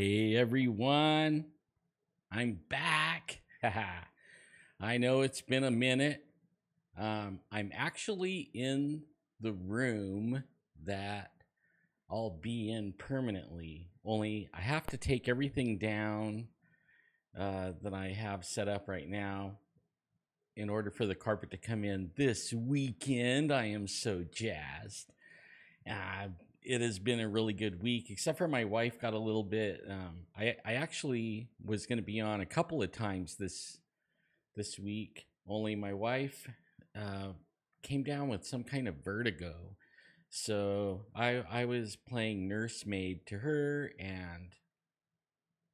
Hey everyone, I'm back. I know it's been a minute. I'm actually in the room that I'll be in permanently. Only I have to take everything down that I have set up right now in order for the carpet to come in this weekend. I am so jazzed. Uh, it has been a really good week, except for my wife got a little bit. I actually was going to be on a couple of times this week. Only my wife uh, came down with some kind of vertigo, so I was playing nursemaid to her and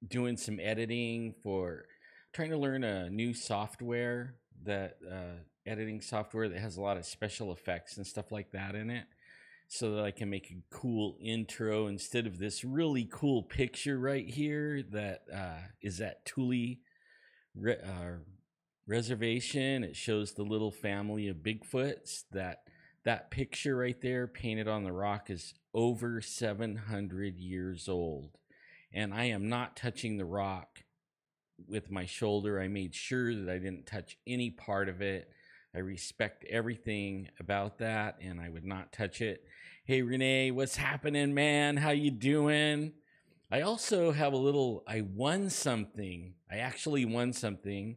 doing some editing for trying to learn a new software that editing software that has a lot of special effects and stuff like that in it, so that I can make a cool intro instead of this really cool picture right here that is at Thule Reservation. It shows the little family of Bigfoots. That picture right there painted on the rock is over 700 years old. And I am not touching the rock with my shoulder. I made sure that I didn't touch any part of it. I respect everything about that, and I would not touch it. Hey Renee, what's happening, man? How you doing? I also have I won something. I actually won something.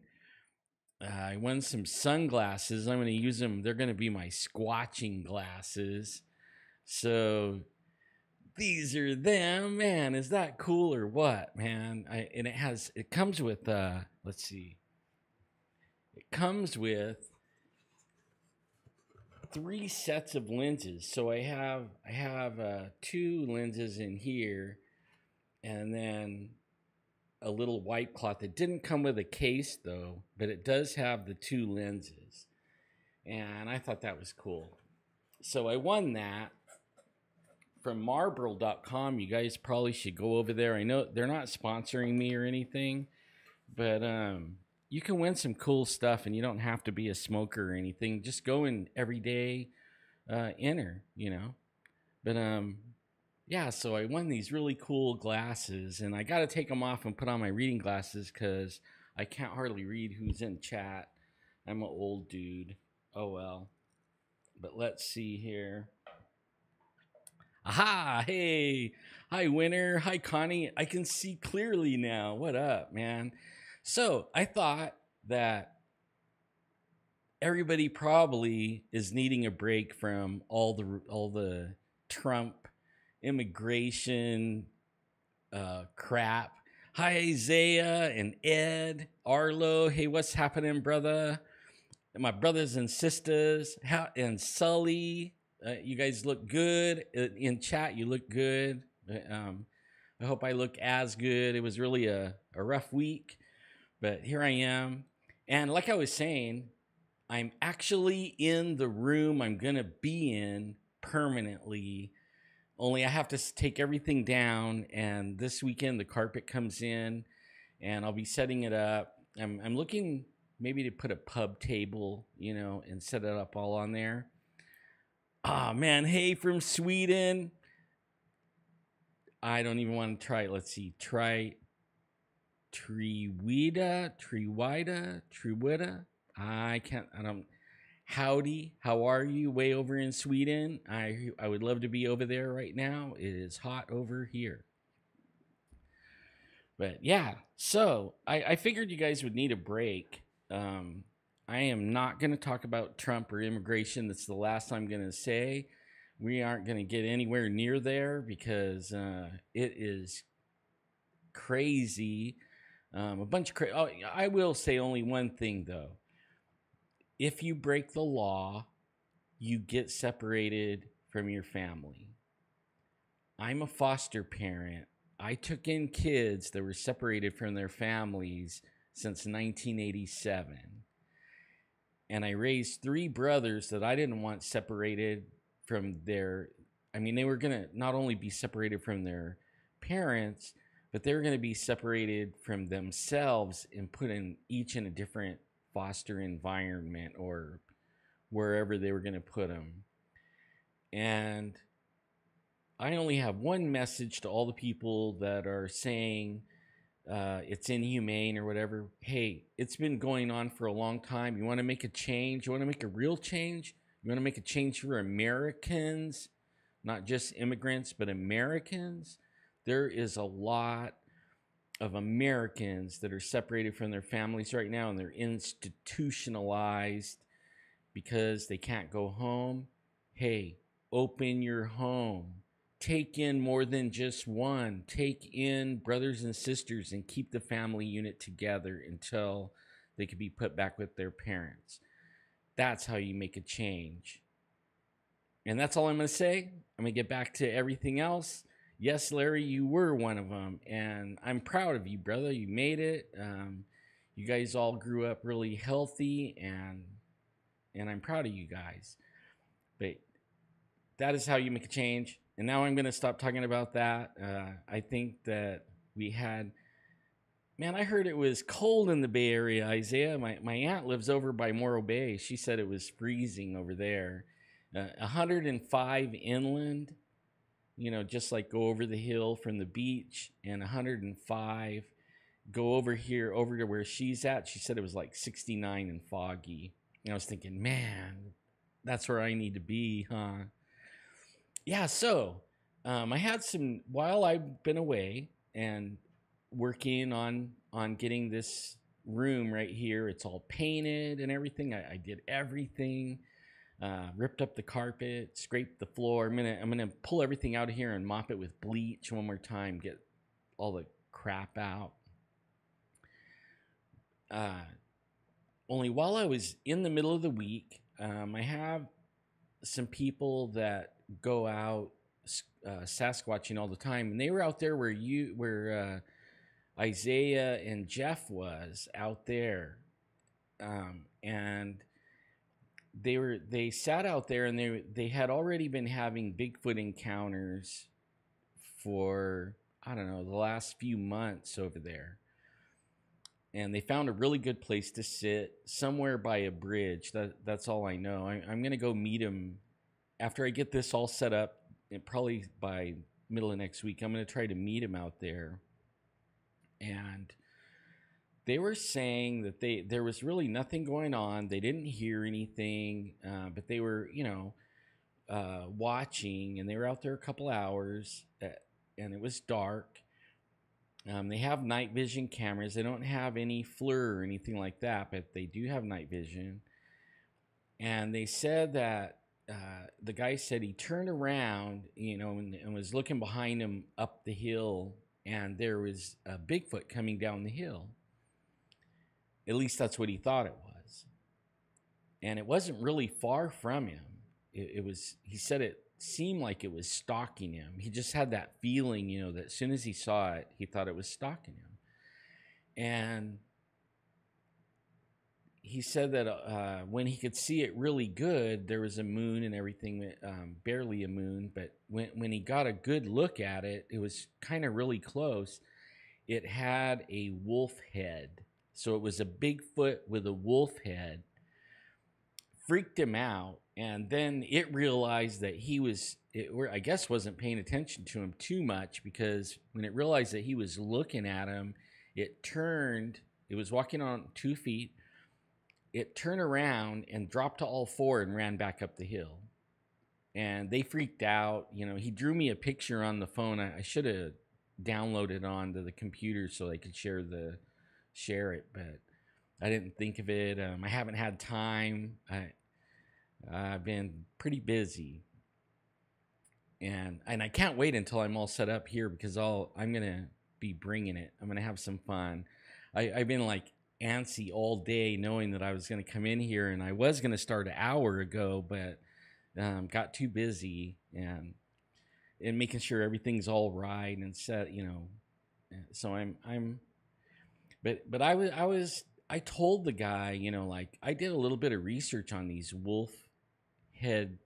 I won some sunglasses. I'm going to use them. They're going to be my squatching glasses. So these are them, man. Is that cool or what, man? And it comes with let's see. It comes with 3 sets of lenses. So I have 2 lenses in here, and then a little white cloth. It didn't come with a case though, but it does have the 2 lenses, and I thought that was cool. So I won that from Marlboro.com. You guys probably should go over there. I know they're not sponsoring me or anything, but you can win some cool stuff, and you don't have to be a smoker or anything. Just go and every day enter, But yeah, so I won these really cool glasses, and I got to take them off and put on my reading glasses because I can't hardly read who's in chat. I'm an old dude. Oh well. But let's see here. Aha! Hey! Hi, Winner. Hi, Connie. I can see clearly now. What up, man? So I thought that everybody probably is needing a break from all the Trump immigration crap. Hi, Isaiah and Ed, Arlo. Hey, what's happening, brother? My brothers and sisters, and Sully. You guys look good in chat. You look good. I hope I look as good. It was really a rough week, but here I am. And like I was saying, I'm actually in the room I'm going to be in permanently. Only I have to take everything down, and this weekend the carpet comes in, and I'll be setting it up. I'm looking maybe to put a pub table, and set it up all on there. Ah, man, hey, from Sweden. I don't even want to try it. Let's see. Try Triwida. I don't. Howdy, how are you? Way over in Sweden. I would love to be over there right now. It is hot over here. But yeah, so I figured you guys would need a break. I am not going to talk about Trump or immigration. That's the last I'm going to say. We aren't going to get anywhere near there because it is crazy. A bunch of I will say only one thing though. If you break the law, you get separated from your family. I'm a foster parent. I took in kids that were separated from their families since 1987. And I raised 3 brothers that I didn't want separated from they were going to not only be separated from their parents, but they were going to be separated from themselves and put each in a different foster environment or wherever they were going to put them. And I only have one message to all the people that are saying it's inhumane or whatever. Hey, it's been going on for a long time. You want to make a change? You want to make a real change? You want to make a change for Americans, not just immigrants, but Americans? There is a lot of Americans that are separated from their families right now, and they're institutionalized because they can't go home. Hey, open your home. Take in more than just one. Take in brothers and sisters and keep the family unit together until they can be put back with their parents. That's how you make a change. And that's all I'm going to say. I'm going to get back to everything else. Yes, Larry, you were one of them, and I'm proud of you, brother. You made it. You guys all grew up really healthy, and I'm proud of you guys. But that is how you make a change. And now I'm going to stop talking about that. I think that we had, man, I heard it was cold in the Bay Area, Isaiah. My aunt lives over by Morro Bay. She said it was freezing over there. 105 inland, you know, just like go over the hill from the beach, and 105 go over here, over to where she's at. She said it was like 69 and foggy. And I was thinking, man, that's where I need to be, huh? Yeah, so I had some, while I've been away and working on getting this room right here, it's all painted and everything. I did everything, ripped up the carpet, scraped the floor. I'm gonna pull everything out of here and mop it with bleach one more time, get all the crap out. Only while I was in the middle of the week, I have some people that go out Sasquatching all the time, and they were out there where Isaiah and Jeff was out there, and they sat out there, and they had already been having Bigfoot encounters for, I don't know, the last few months over there. And they found a really good place to sit somewhere by a bridge. That's all I know. I'm going to go meet them after I get this all set up, and probably by middle of next week. I'm going to try to meet them out there. And they were saying that there was really nothing going on. They didn't hear anything, but they were, watching, and they were out there a couple hours, and it was dark. They have night vision cameras. They don't have any FLIR or anything like that, but they do have night vision. And they said that the guy said he turned around, and was looking behind him up the hill, and there was a Bigfoot coming down the hill. At least that's what he thought it was. And it wasn't really far from him. It was, he said it seemed like it was stalking him. He just had that feeling, that as soon as he saw it, he thought it was stalking him. And he said that when he could see it really good, there was a moon and everything, barely a moon, but when he got a good look at it, it was kind of really close. It had a wolf head. So it was a Bigfoot with a wolf head. Freaked him out, and then it realized that I guess wasn't paying attention to him too much, because when it realized that he was looking at him, it was walking on 2 feet, it turned around and dropped to all four and ran back up the hill. And they freaked out. He drew me a picture on the phone. I should have downloaded it onto the computer so I could share it, but I didn't think of it. I haven't had time. I've been pretty busy, and I can't wait until I'm all set up here, because I'm gonna be bringing it. I'm gonna have some fun. I've been like antsy all day, knowing that I was gonna come in here, and I was gonna start an hour ago, but got too busy and making sure everything's all right and set. So But I told the guy, I did a little bit of research on these wolf head,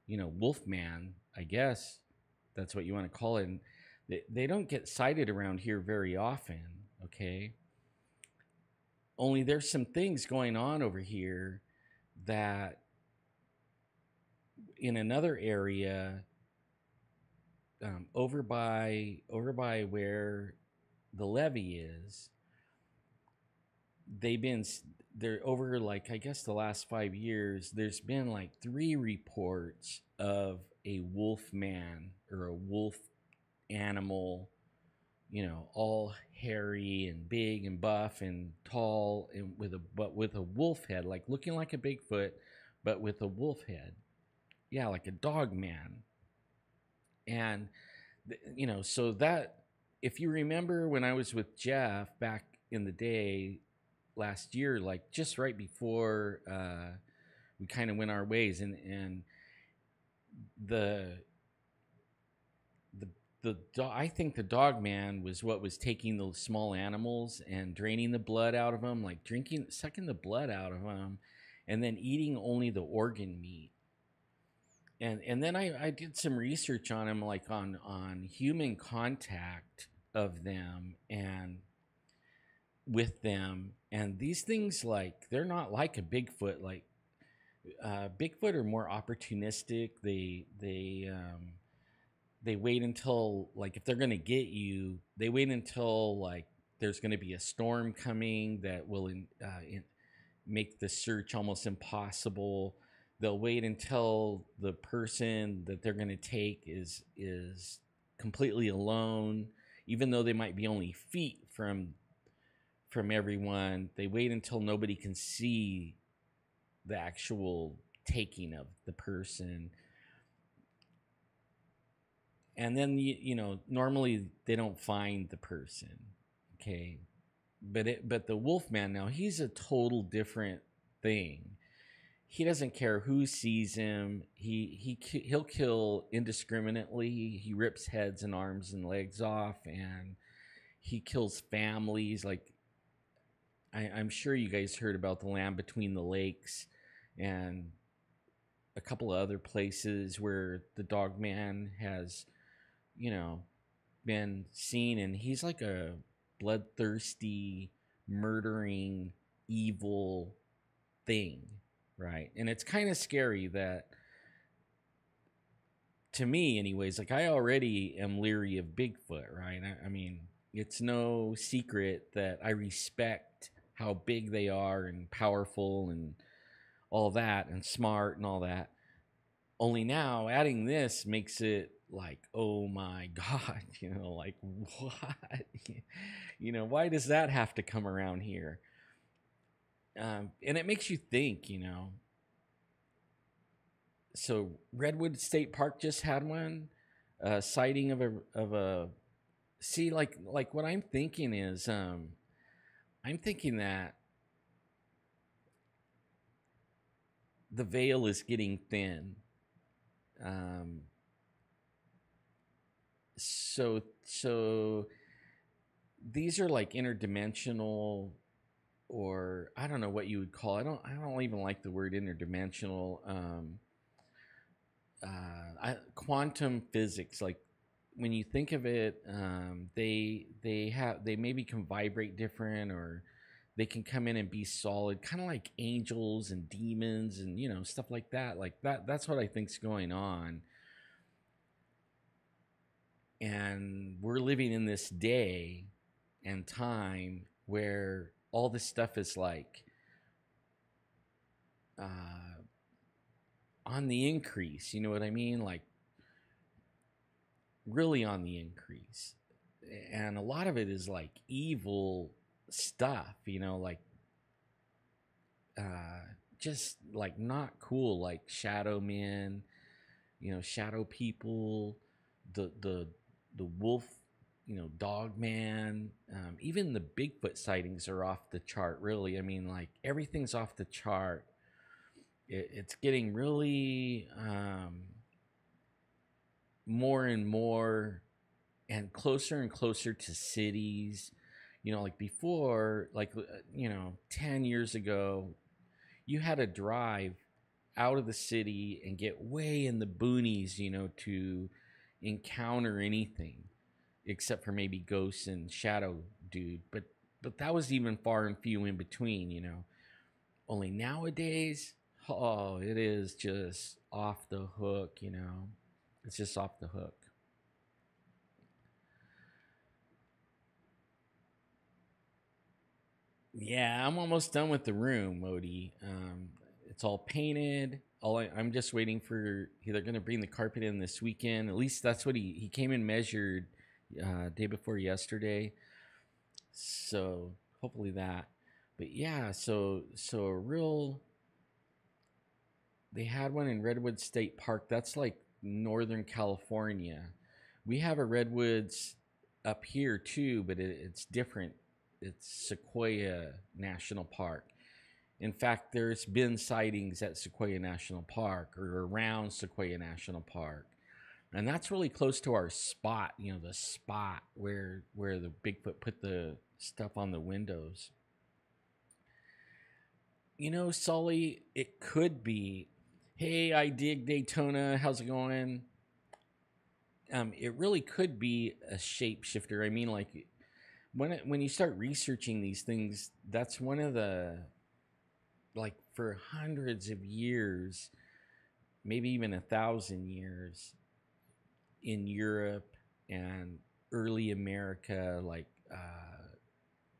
wolf man, I guess that's what you want to call it. And they don't get sighted around here very often, okay? Only there's some things going on over here that in another area over by where the levee is. They've been they're over, like, I guess the last 5 years. There's been like 3 reports of a wolf man or a wolf animal, all hairy and big and buff and tall, and with a wolf head, like looking like a Bigfoot, but with a wolf head. Yeah, like a dog man. And so that, if you remember when I was with Jeff back in the day last year, like just right before we kind of went our ways, and the I think the dog man was what was taking those small animals and draining the blood out of them, like sucking the blood out of them, and then eating only the organ meat. And then I did some research on him, like on human contact of them and with them, and these things, like, they're not like a Bigfoot. Like Bigfoot are more opportunistic. They wait until, like, if they're going to get you, they wait until, like, there's going to be a storm coming that will make the search almost impossible. They'll wait until the person that they're going to take is completely alone, even though they might be only feet from everyone. They wait until nobody can see the actual taking of the person. And then normally they don't find the person, okay? But the Wolfman, now, he's a total different thing. He doesn't care who sees him. He'll kill indiscriminately. He rips heads and arms and legs off, and he kills families. Like, I'm sure you guys heard about the Land Between the Lakes and a couple of other places where the Dogman has been seen, and he's like a bloodthirsty, murdering, evil thing, right? And it's kind of scary that, to me anyways, like, I already am leery of Bigfoot, right? I mean, it's no secret that I respect how big they are and powerful and all that and smart and all that. Only now adding this makes it like, oh my God, like, what? Why does that have to come around here? And it makes you think, So Redwood State Park just had one, sighting of a. See, like what I'm thinking is, I'm thinking that the veil is getting thin. So these are like interdimensional, or I don't know what you would call it. I don't even like the word interdimensional. Quantum physics, like, when you think of it, they maybe can vibrate different, or they can come in and be solid, kind of like angels and demons and stuff like that. Like that's what I think's going on. And we're living in this day and time where all this stuff is like on the increase. You know what I mean? Like, really on the increase. And a lot of it is like evil stuff, like just like not cool, like shadow men, shadow people, the wolf, dog man. Even the Bigfoot sightings are off the chart, really. I mean, like, everything's off the chart. It's getting really more and more and closer to cities. Like before, like 10 years ago, you had to drive out of the city and get way in the boonies, to encounter anything, except for maybe ghosts and shadow dude. But that was even far and few in between. Only nowadays, oh, it is just off the hook. It's just off the hook. Yeah, I'm almost done with the room, Modi. It's all painted. I'm just waiting for. They're going to bring the carpet in this weekend. At least that's what he came and measured day before yesterday. So hopefully that. But yeah, so a real. They had one in Redwood State Park. That's like Northern California. We have a redwoods up here too, but it's different. It's Sequoia National Park. In fact, there's been sightings at Sequoia National Park or around Sequoia National Park. And that's really close to our spot, the spot where the Bigfoot put the stuff on the windows. Sully, it could be, hey, I dig Daytona. How's it going? It really could be a shapeshifter. I mean, like when you start researching these things, that's one of the, like, for hundreds of years, maybe even 1,000 years in Europe and early America, like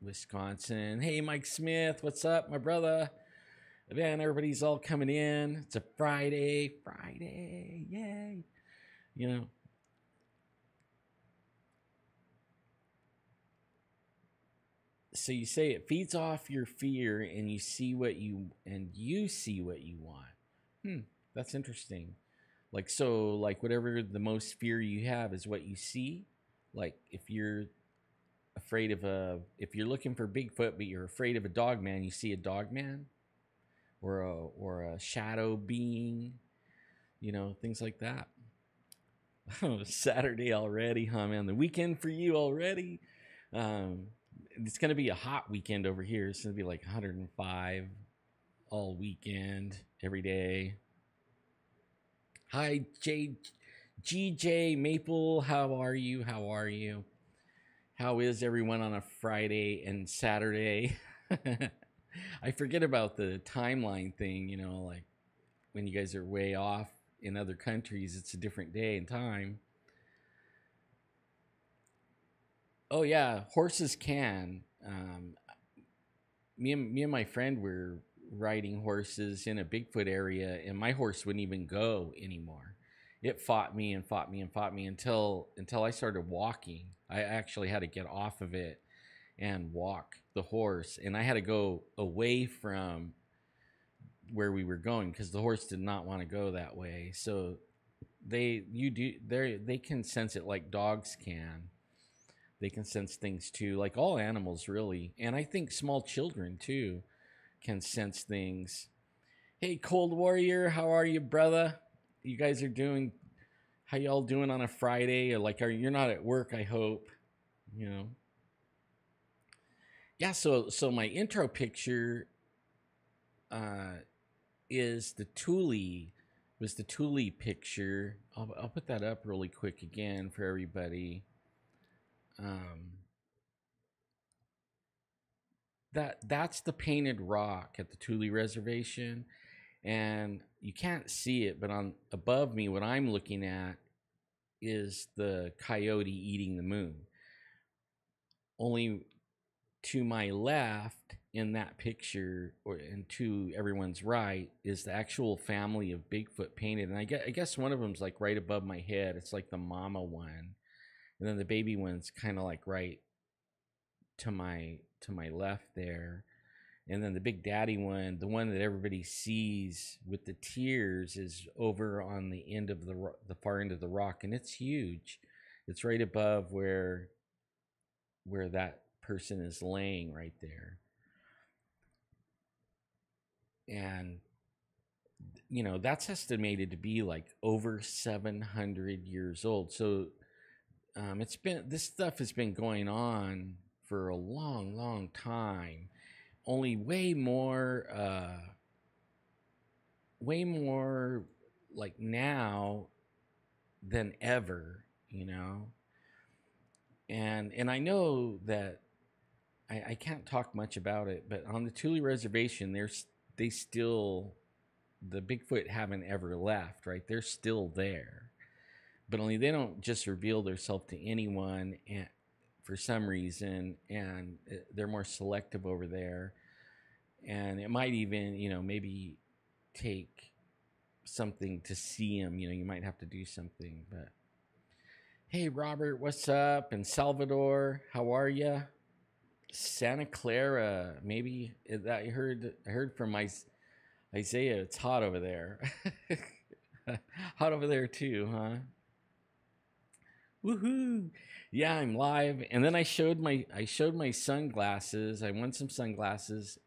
Wisconsin. Hey, Mike Smith, what's up, my brother? Man, everybody's all coming in. It's a Friday, yay! You know, so you say it feeds off your fear, and you see what you want. That's interesting. Like whatever the most fear you have is what you see. Like if you're if you're looking for Bigfoot but you're afraid of a dogman, you see a dogman or a shadow being, things like that. Oh, Saturday already, huh, man? The weekend for you already. Um, it's gonna be a hot weekend over here. It's gonna be like 105 all weekend, every day. Hi, GJ Maple. How are you? How are you? How is everyone on a Friday and Saturday? I forget about the timeline thing, like when you guys are way off in other countries, it's a different day and time. Oh yeah, horses can. Me and my friend were riding horses in a Bigfoot area, and my horse wouldn't even go anymore. It fought me and fought me and fought me until I started walking. I actually had to get off of it and walk the horse, and I had to go away from where we were going because the horse did not want to go that way. So they can sense it like dogs can. They can sense things too, like all animals really, and I think small children too can sense things. Hey, Cold Warrior, how are you, brother? You guys are doing? How y'all doing on a Friday? Or like, you're not at work? I hope. You know. Yeah. So my intro picture uh, is the Thule. Was the Thule picture? I'll put that up really quick again for everybody. Um, that's the painted rock at the Thule Reservation, and you can't see it, but on above me, what I'm looking at is the coyote eating the moon. Only to my left in that picture, and to everyone's right, is the actual family of Bigfoot painted. And I guess one of them's like right above my head. It's like the mama one, and then the baby one's kind of like right to my left there. And then the big daddy one, the one that everybody sees with the tears, is over on the end of the far end of the rock, and it's huge. It's right above where that person is laying right there. And that's estimated to be like over 700 years old. So this stuff has been going on for a long, long time. Only way more like now than ever, and I know that I can't talk much about it, but on the Thule Reservation, they still, the Bigfoot haven't ever left, right? They're still there, but only they don't just reveal themselves to anyone, and for some reason, and they're more selective over there. And it might even, maybe take something to see them. You might have to do something. But hey, Robert, what's up? And Salvador, how are you? Santa Clara, maybe I heard from my Isaiah. It's hot over there. Hot over there too, huh? Woohoo! Yeah, I'm live. And then I showed my sunglasses. I won some sunglasses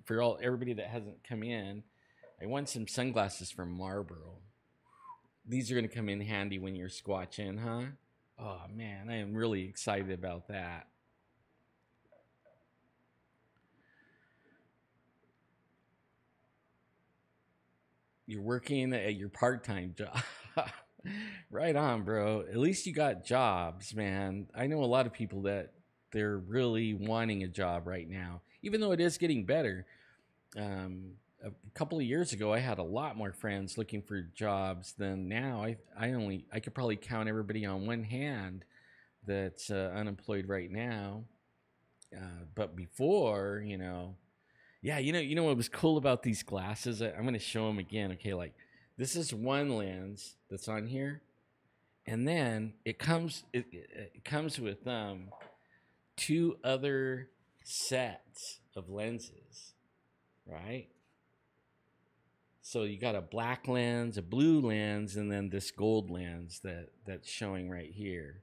for everybody that hasn't come in. I won some sunglasses from Marlboro. These are going to come in handy when you're squatching, huh? Oh man, I am really excited about that. You're working at your part-time job. Right on, bro. At least you got jobs, man. I know a lot of people that they're really wanting a job right now, even though it is getting better. A couple of years ago, I had a lot more friends looking for jobs than now. I could probably count everybody on one hand that's unemployed right now. But before, yeah, what was cool about these glasses? I'm going to show them again. Okay, like this is one lens that's on here, and then it comes with two other sets of lenses, right? So you got a black lens, a blue lens, and then this gold lens that's showing right here.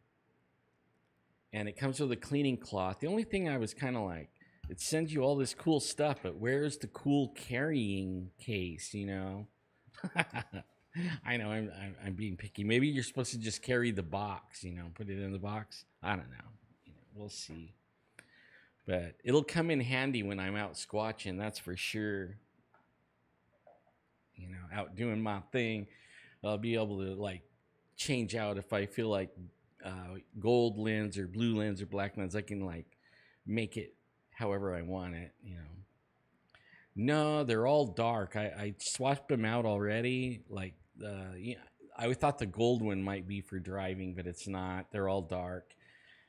And it comes with a cleaning cloth. The only thing I was kind of like, it sends you all this cool stuff, but where's the cool carrying case, I know I'm being picky. Maybe you're supposed to just carry the box, put it in the box. I don't know. We'll see. But it'll come in handy when I'm out squatching, that's for sure. Out doing my thing. I'll be able to like change out if I feel like gold lens or blue lens or black lens. I can like make it however I want it, No, they're all dark. I swapped them out already. Like, I thought the gold one might be for driving, but it's not. They're all dark,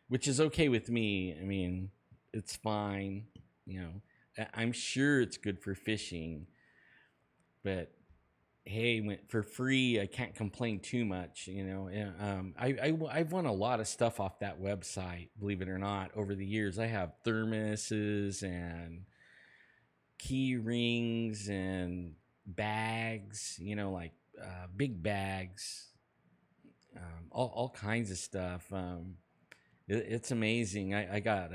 which is okay with me. I mean, it's fine. I'm sure it's good for fishing, but hey, for free, I can't complain too much. I've won a lot of stuff off that website, believe it or not, over the years. I have thermoses and key rings and bags, like big bags, all kinds of stuff. It's amazing. I got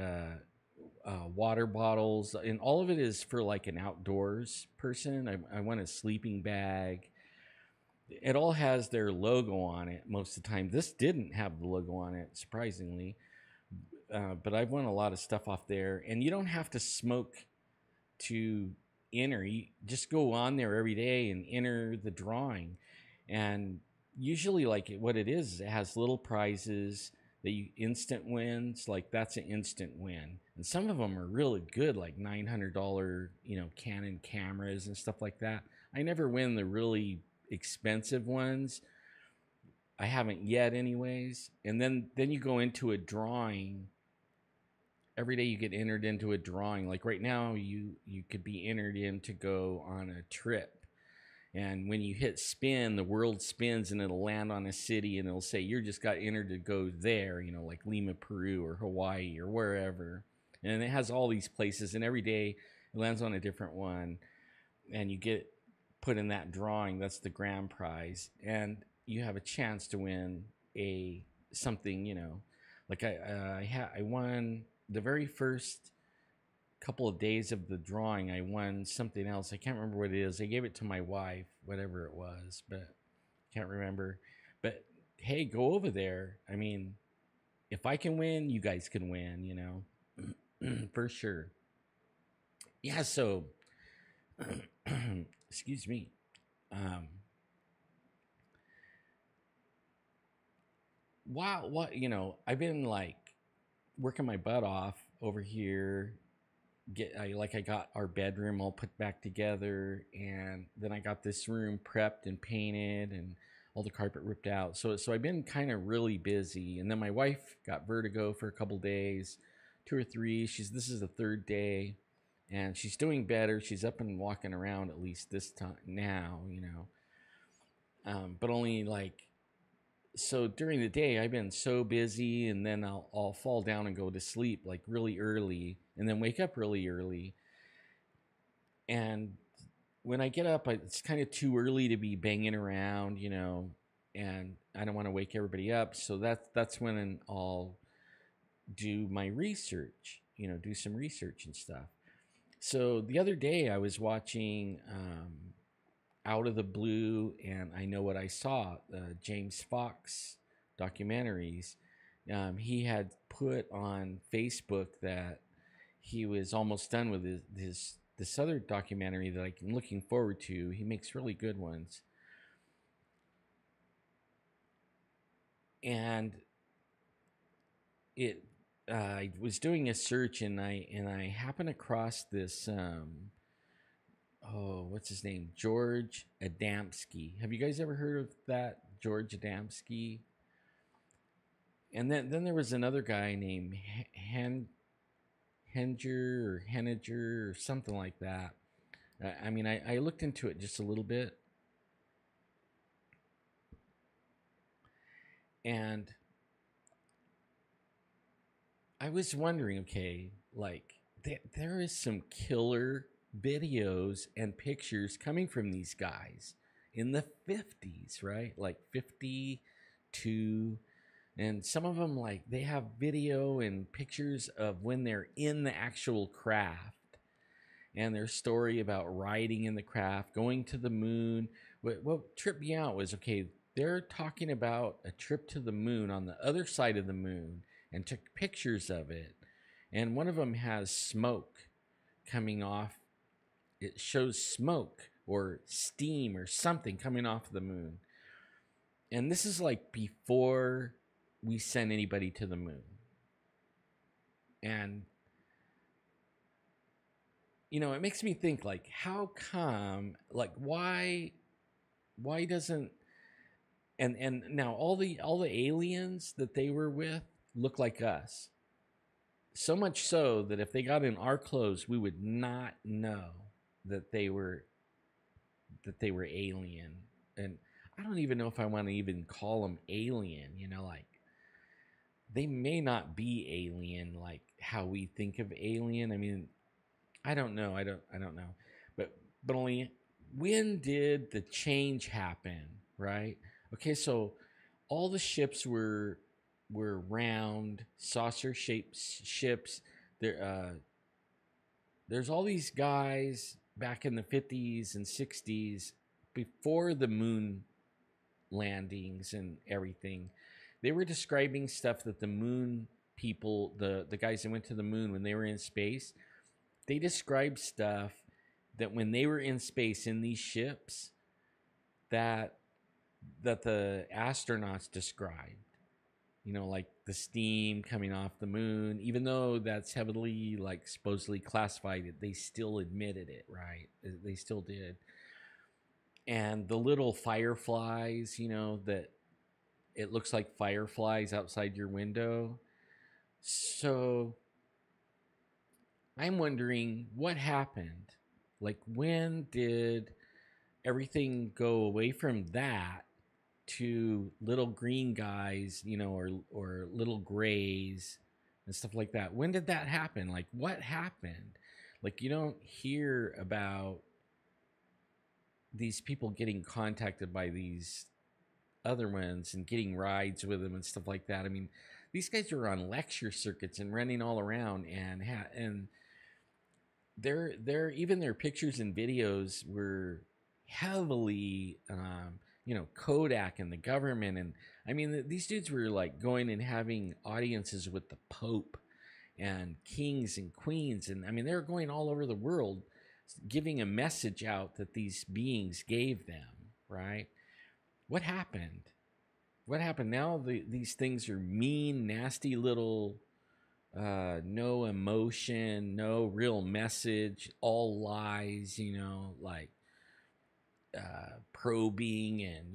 water bottles, and all of it is for like an outdoors person. I want a sleeping bag. It all has their logo on it most of the time. This didn't have the logo on it, surprisingly. But I've won a lot of stuff off there, and you don't have to smoke to enter. You just go on there every day and enter the drawing. And usually, like what it is, it has little prizes that you instant wins. Like that's an instant win, and some of them are really good, like $900 Canon cameras and stuff like that. I never win the really expensive ones. I haven't yet anyways. And then you go into a drawing. Every day you get entered into a drawing. Like right now you could be entered in to go on a trip. And when you hit spin, the world spins and it'll land on a city and it'll say you just got entered to go there, like Lima, Peru or Hawaii or wherever. And it has all these places, and every day it lands on a different one and you get put in that drawing. That's the grand prize, and you have a chance to win something. Like I won the very first couple of days of the drawing. I won something else. I can't remember what it is. I gave it to my wife, whatever it was, but can't remember. But hey, go over there. I mean, if I can win, you guys can win. For sure. Yeah. So. Excuse me. Wow, I've been like working my butt off over here. I got our bedroom all put back together, and then I got this room prepped and painted, and all the carpet ripped out. So I've been kind of really busy. And then my wife got vertigo for a couple days, 2 or 3. This is the third day, and she's doing better. She's up and walking around at least this time now, but only like, so during the day I've been so busy, and then I'll fall down and go to sleep like really early, and then wake up really early. And when I get up, it's kind of too early to be banging around, and I don't want to wake everybody up. So that's when I'll do my research, do some research and stuff. So the other day I was watching Out of the Blue and I Know What I Saw, James Fox documentaries. He had put on Facebook that he was almost done with this other documentary that I'm looking forward to. He makes really good ones. And I was doing a search, and I happened across this what's his name? George Adamski. Have you guys ever heard of that? George Adamski? And then there was another guy named Henniger or something like that. I looked into it just a little bit, and I was wondering, okay, like there is some killer videos and pictures coming from these guys in the 50s, right? Like 52. And some of them, like, they have video and pictures of when they're in the actual craft and their story about riding in the craft, going to the moon. What tripped me out was, okay, they're talking about a trip to the moon on the other side of the moon and took pictures of it. And one of them has smoke coming off. It shows smoke or steam or something coming off the moon. And this is like before we send anybody to the moon. And it makes me think, like, how come, like, why doesn't, and now all the aliens that they were with look like us, so much so that if they got in our clothes, we would not know that they were alien. And I don't even know if I want to even call them alien, like, they may not be alien like how we think of alien. I mean, I don't know. I don't know. But only, when did the change happen, right? Okay, so all the ships were round, saucer-shaped ships. There's all these guys back in the 50s and 60s, before the moon landings and everything. They were describing stuff that the moon people, the guys that went to the moon when they were in space, they described stuff that when they were in space in these ships that the astronauts described. Like the steam coming off the moon, even though that's heavily, like, supposedly classified, they still admitted it, right? They still did. And the little fireflies, that it looks like fireflies outside your window. So I'm wondering what happened. Like, when did everything go away from that to little green guys, or little grays and stuff like that? When did that happen? Like, what happened? Like, you don't hear about these people getting contacted by these other ones and getting rides with them and stuff like that. I mean, these guys are on lecture circuits and running all around, and even their pictures and videos were heavily Kodak and the government. And I mean, these dudes were like going and having audiences with the Pope and kings and queens, and I mean, they were going all over the world giving a message out that these beings gave them, right? What happened? What happened? Now these things are mean, nasty little, no emotion, no real message, all lies, like probing and,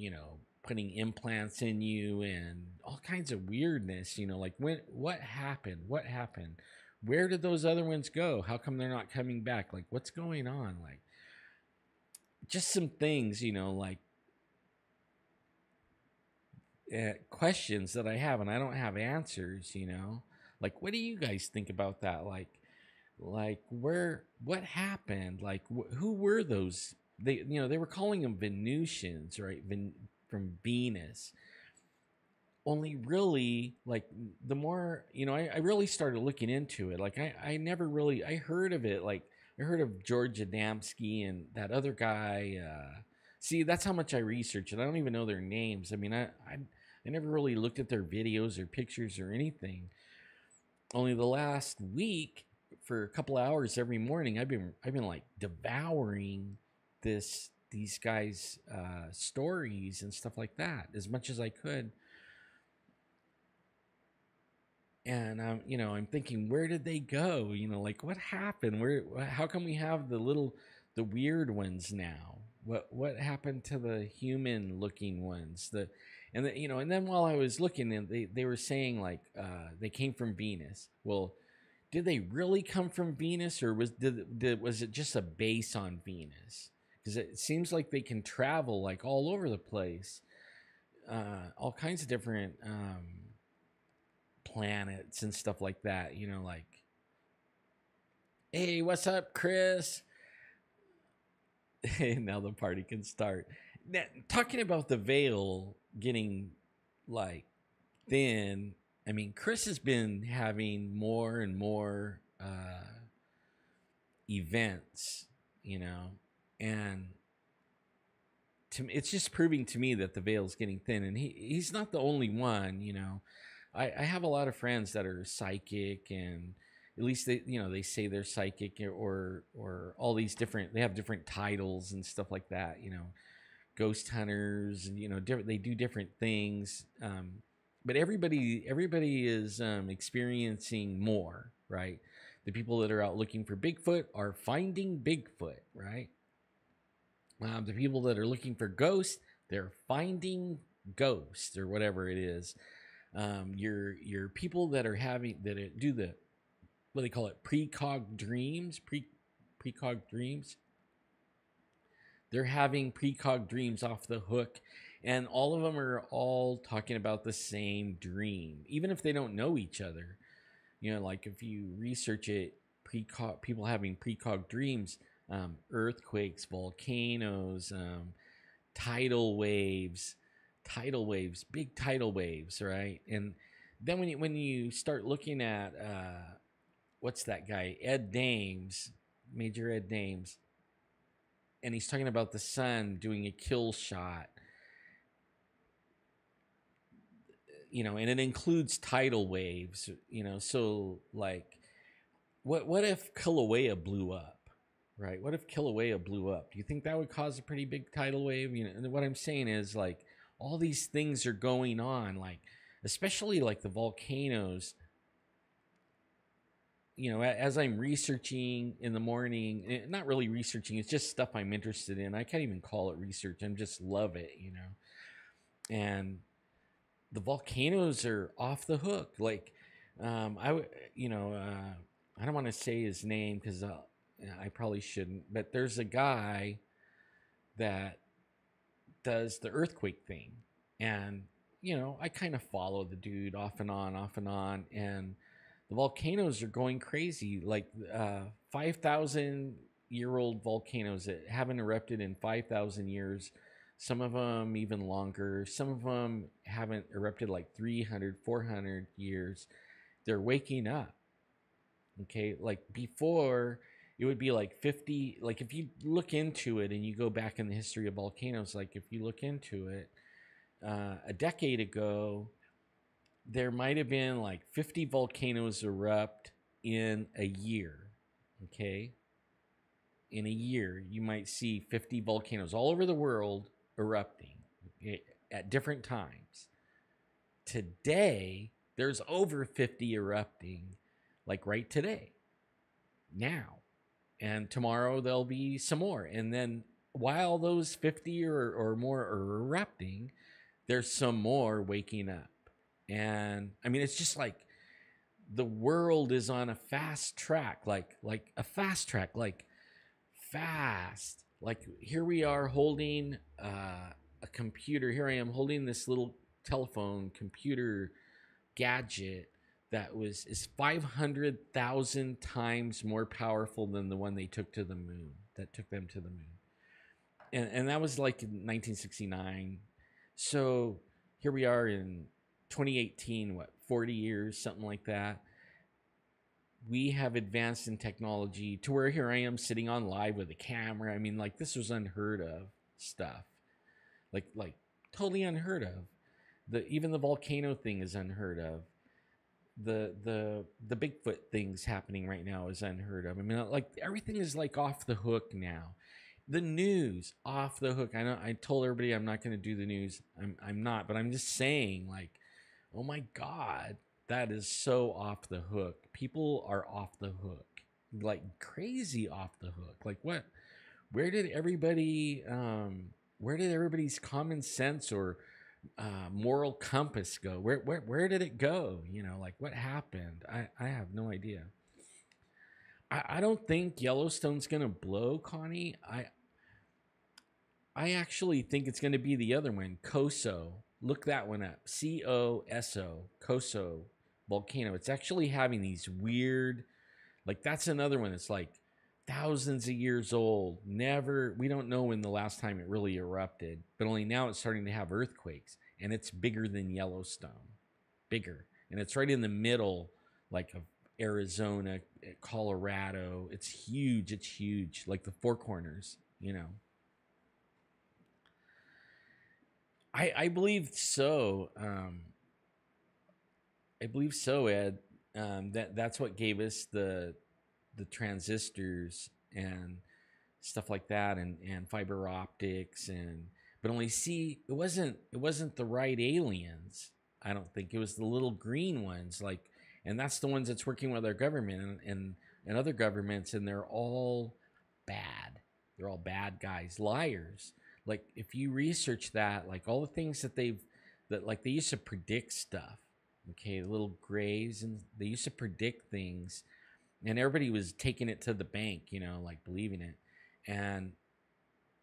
putting implants in you and all kinds of weirdness, like what happened? What happened? Where did those other ones go? How come they're not coming back? Like, what's going on? Like, just some things, like questions that I have and I don't have answers, Like, what do you guys think about that? Like what happened? Like, who were those? They were calling them Venusians, right? From Venus. Only really, like, the more, I really started looking into it. Like, I never really, I heard of it. Like, I heard of George Adamski and that other guy. See, that's how much I research, and I don't even know their names. I mean, I never really looked at their videos or pictures or anything. Only the last week, for a couple hours every morning, I've been like devouring these guys' stories and stuff like that as much as I could. And I'm thinking, where did they go? Like, what happened? How come we have the weird ones now? What happened to the human looking ones? And then while I was looking, they were saying, like, they came from Venus. Well, did they really come from Venus, or was it just a base on Venus? Because it seems like they can travel, like, all over the place, all kinds of different planets and stuff like that. Like, hey, what's up, Chris? Now the party can start. Now, talking about the veil getting, like, thin. I mean, Chris has been having more and more events, and it's just proving to me that the veil is getting thin, and he's not the only one. I have a lot of friends that are psychic, and at least they say they're psychic, or all these different, they have different titles and stuff like that, ghost hunters, and they do different things. But everybody is experiencing more, right? The people that are out looking for Bigfoot are finding Bigfoot, right? The people that are looking for ghosts, they're finding ghosts, or whatever it is. Your people that do the, what they call it, precog dreams, precog dreams. They're having precog dreams off the hook, and all of them are all talking about the same dream, even if they don't know each other. Like, if you research it, people having precog dreams, earthquakes, volcanoes, tidal waves, big tidal waves, right? And then when you start looking at what's that guy, Major Ed Dames, and he's talking about the sun doing a kill shot, and it includes tidal waves, so, like, what if Kilauea blew up, right? What if Kilauea blew up? Do you think that would cause a pretty big tidal wave? And what I'm saying is, like, all these things are going on, like, especially, like, the volcanoes. As I'm researching in the morning, not really researching, it's just stuff I'm interested in. I can't even call it research. I just love it, and the volcanoes are off the hook. Like, I don't want to say his name, because I probably shouldn't, but there's a guy that does the earthquake thing, and I kind of follow the dude off and on, and the volcanoes are going crazy. Like, 5,000-year-old volcanoes that haven't erupted in 5,000 years. Some of them even longer. Some of them haven't erupted like 300, 400 years. They're waking up. Okay, like, before, it would be like 50. Like, if you look into it and you go back in the history of volcanoes, like, if you look into it, a decade ago, there might have been like 50 volcanoes erupt in a year. Okay, in a year, you might see 50 volcanoes all over the world erupting at different times. Today, there's over 50 erupting, like, right today, now. And tomorrow, there'll be some more. And then, while those 50 or more are erupting, there's some more waking up. And I mean, it's just like the world is on a fast track, like a fast track, like fast. Like here we are holding a computer. Here I am holding this little telephone computer gadget that is 500,000 times more powerful than the one they took to the moon. That took them to the moon, and that was like in 1969. So here we are in 2018. What, 40 years, something like that. We have advanced in technology to where here I am sitting on live with a camera. I mean, like, this was unheard of stuff. Like totally unheard of. Even the volcano thing is unheard of. The Bigfoot things happening right now is unheard of. I mean, like, everything is like off the hook now. The news, off the hook. I know I told everybody I'm not going to do the news. I'm not, but I'm just saying, like, oh my God, that is so off the hook. People are off the hook, like crazy off the hook. Like, what? Where did everybody's common sense or moral compass go? Where did it go? You know, like, what happened? I have no idea. I don't think Yellowstone's gonna blow, Connie. I actually think it's gonna be the other one, Coso. Look that one up. COSO, Coso volcano. It's actually having these weird, like, that's another one that's like thousands of years old. We don't know when the last time it really erupted, but only now it's starting to have earthquakes, and it's bigger than Yellowstone. Bigger. And it's right in the middle, like, of Arizona, Colorado. It's huge, like the Four Corners, you know. I believe so. I believe so, Ed. That's what gave us the transistors and stuff like that, and fiber optics, but only, see, it wasn't the right aliens. I don't think it was the little green ones, like, and that's the ones that's working with our government and other governments, and they're all bad. They're all bad guys, liars. Like, if you research that, like, all the things that like, they used to predict stuff. Okay, little grays, and they used to predict things, and everybody was taking it to the bank, you know, like, believing it.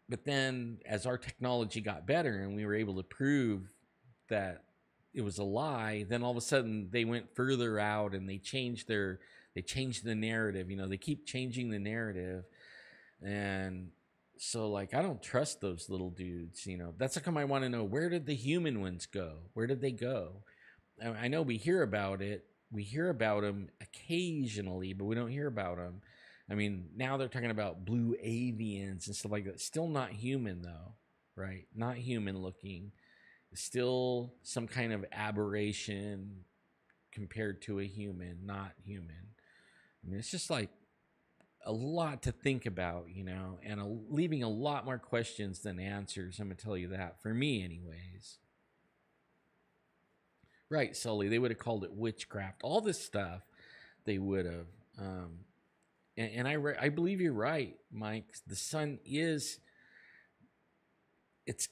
But then as our technology got better and we were able to prove that it was a lie, then all of a sudden they went further out and they changed the narrative. You know, they keep changing the narrative. And so, like, I don't trust those little dudes, you know. That's how come I want to know, where did the human ones go? Where did they go? I know we hear about it. We hear about them occasionally, but we don't hear about them. I mean, now they're talking about blue avians and stuff like that. Still not human, though, right? Not human looking. Still some kind of aberration compared to a human, not human. I mean, it's just like a lot to think about, you know, and leaving a lot more questions than answers. I'm going to tell you that, for me anyways. Right, Sully, they would have called it witchcraft. All this stuff, they would have. And I believe you're right, Mike. The sun it's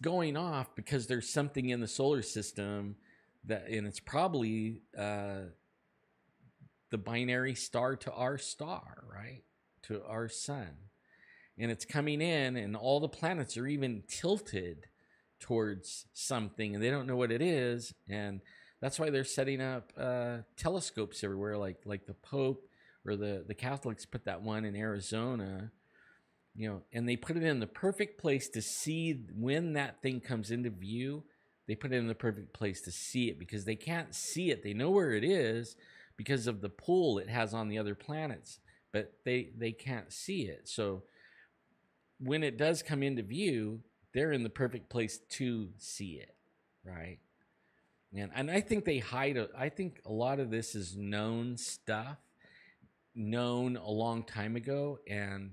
going off because there's something in the solar system and it's probably the binary star to our star, right? To our sun. And it's coming in, and all the planets are even tilted towards something, and they don't know what it is. And that's why they're setting up telescopes everywhere, like the Pope or the Catholics put that one in Arizona, you know, and they put it in the perfect place to see when that thing comes into view. They put it in the perfect place to see it because they can't see it. They know where it is because of the pull it has on the other planets, but they can't see it. So when it does come into view, they're in the perfect place to see it, right? And I think they hide I think a lot of this is known stuff, known a long time ago, and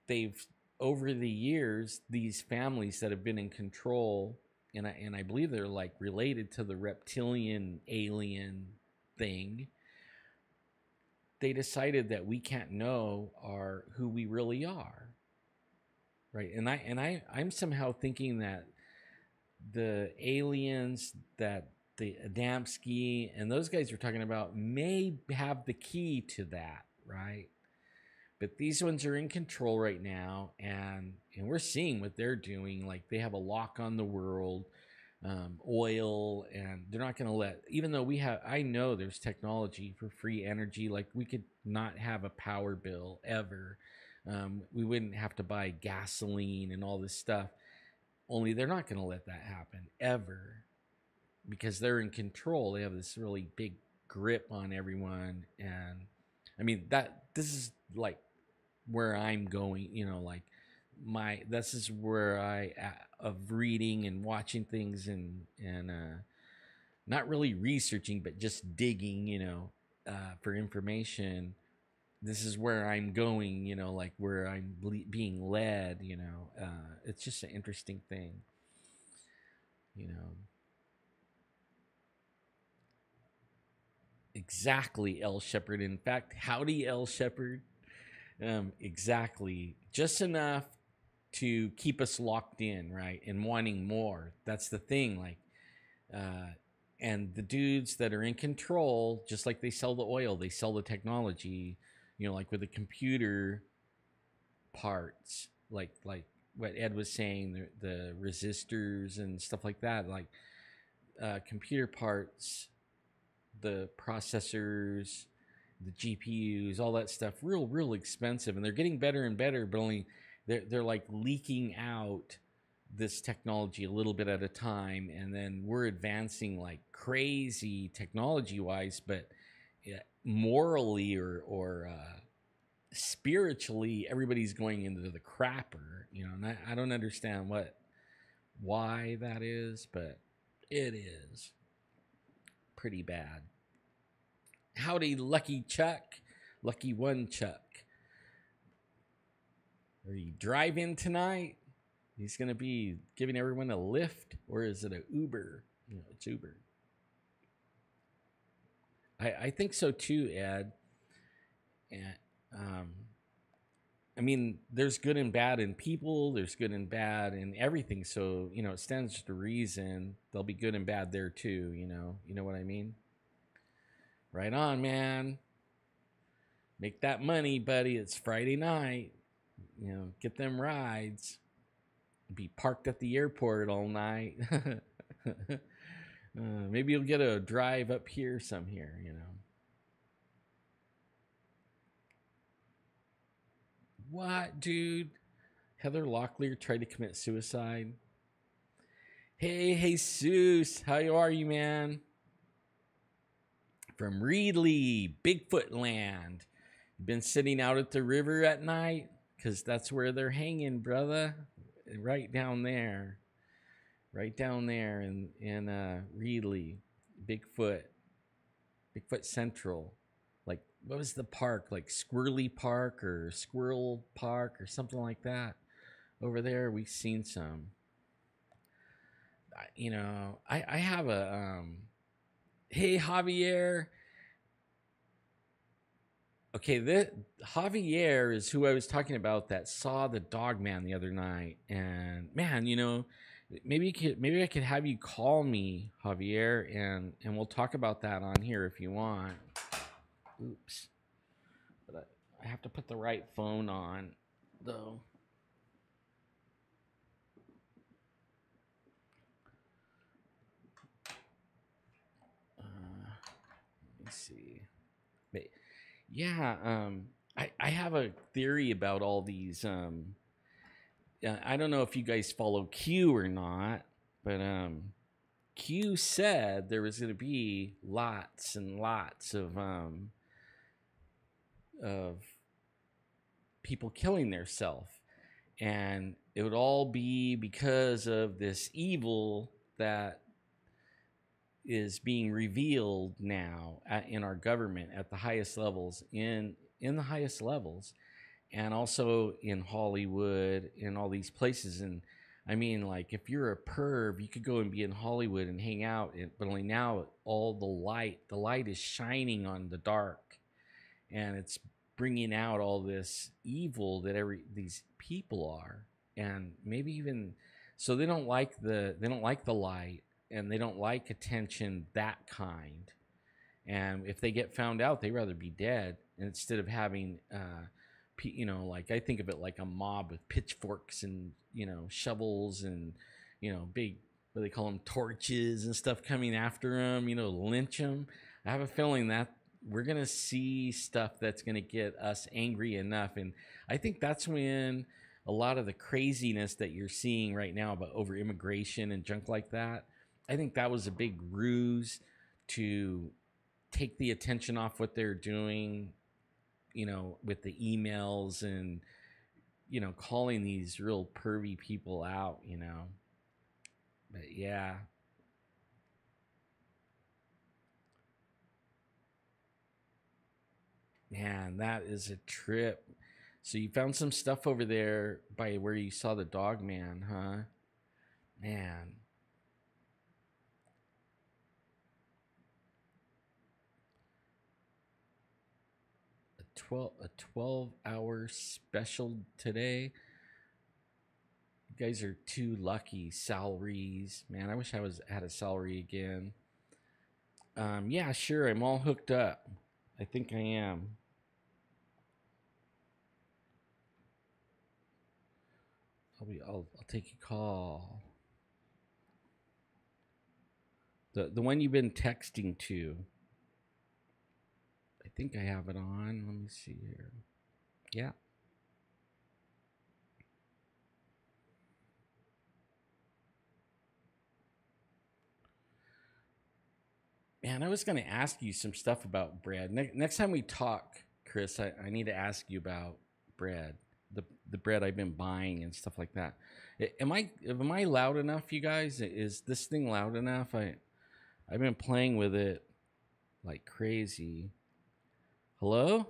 they've, over the years, these families that have been in control, and I believe they're like related to the reptilian alien thing, they decided that we can't know who we really are, right? And I'm somehow thinking that the aliens that the Adamski and those guys were talking about may have the key to that, right? But these ones are in control right now, and we're seeing what they're doing. Like, they have a lock on the world, oil, and they're not going to let. Even though I know there's technology for free energy. Like, we could not have a power bill ever. We wouldn't have to buy gasoline and all this stuff. Only they're not going to let that happen ever, because they're in control. They have this really big grip on everyone, and I mean this is like where I'm going, like this is where of reading and watching things and not really researching, but just digging, for information. This is where I'm going, like where I'm being led, it's just an interesting thing, Exactly, L. Shepherd. In fact, howdy, L. Shepherd. Exactly. Just enough to keep us locked in, right? And wanting more. That's the thing. Like, and the dudes that are in control, just like they sell the oil, they sell the technology, like with the computer parts, like what Ed was saying, the resistors and stuff like that, like computer parts, the processors, the GPUs, all that stuff, real expensive, and they're getting better and better, but only they're like leaking out this technology a little bit at a time, and then we're advancing like crazy technology wise, but morally or spiritually, everybody's going into the crapper, and I don't understand why that is, but it is pretty bad. Howdy, Lucky Chuck. Lucky One Chuck. Are you driving tonight? He's going to be giving everyone a lift, or is it an Uber? It's Uber. I think so too, Ed. And I mean, there's good and bad in people. There's good and bad in everything. So, it stands to reason there'll be good and bad there too, You know what I mean? Right on, man. Make that money, buddy. It's Friday night. Get them rides. Be parked at the airport all night. Maybe you'll get a drive up here some here, What, dude? Heather Locklear tried to commit suicide. Hey, Jesus. How are you, man? From Reedley, Bigfoot land. Been sitting out at the river at night? Because that's where they're hanging, brother. Right down there. Right down there in Reedley. Bigfoot Central. Like, what was the park? Like Squirrely Park or Squirrel Park or something like that. Over there, we've seen some. I have a... Hey, Javier. Okay, Javier is who I was talking about that saw the Dogman the other night, and man, maybe I could have you call me, Javier, and we'll talk about that on here if you want. Oops, but I have to put the right phone on, though. Let me see. But yeah, I have a theory about all these. I don't know if you guys follow Q or not, but Q said there was going to be lots and lots of people killing themselves, and it would all be because of this evil that is being revealed now in our government at the highest levels, in the highest levels, and also in Hollywood, in all these places. And I mean, like, if you're a perv, you could go and be in Hollywood and hang out, but only now all the light is shining on the dark, and it's bringing out all this evil that these people are, and maybe even So they don't like the light, and they don't like attention that kind. And if they get found out, they'd rather be dead. And instead of having, like I think of it like a mob with pitchforks and shovels and big, what they call them, torches and stuff coming after them, lynch them. I have a feeling that we're gonna see stuff that's gonna get us angry enough, and I think that's when a lot of the craziness that you're seeing right now about over immigration and junk like that, I think that was a big ruse to take the attention off what they're doing, with the emails and, calling these real pervy people out, But yeah. Man, that is a trip. So you found some stuff over there by where you saw the Dogman, huh? Man. A 12-hour special today. You guys are too lucky. Salaries, man. I wish I had a salary again. Yeah, sure. I'm all hooked up. I think I am. I'll take a call. The one you've been texting to. I think I have it on. Let me see here. Yeah. Man, I was going to ask you some stuff about bread. Next time we talk, Chris, I need to ask you about bread, the bread I've been buying and stuff like that. Am I loud enough, you guys? Is this thing loud enough? I've been playing with it like crazy. Hello?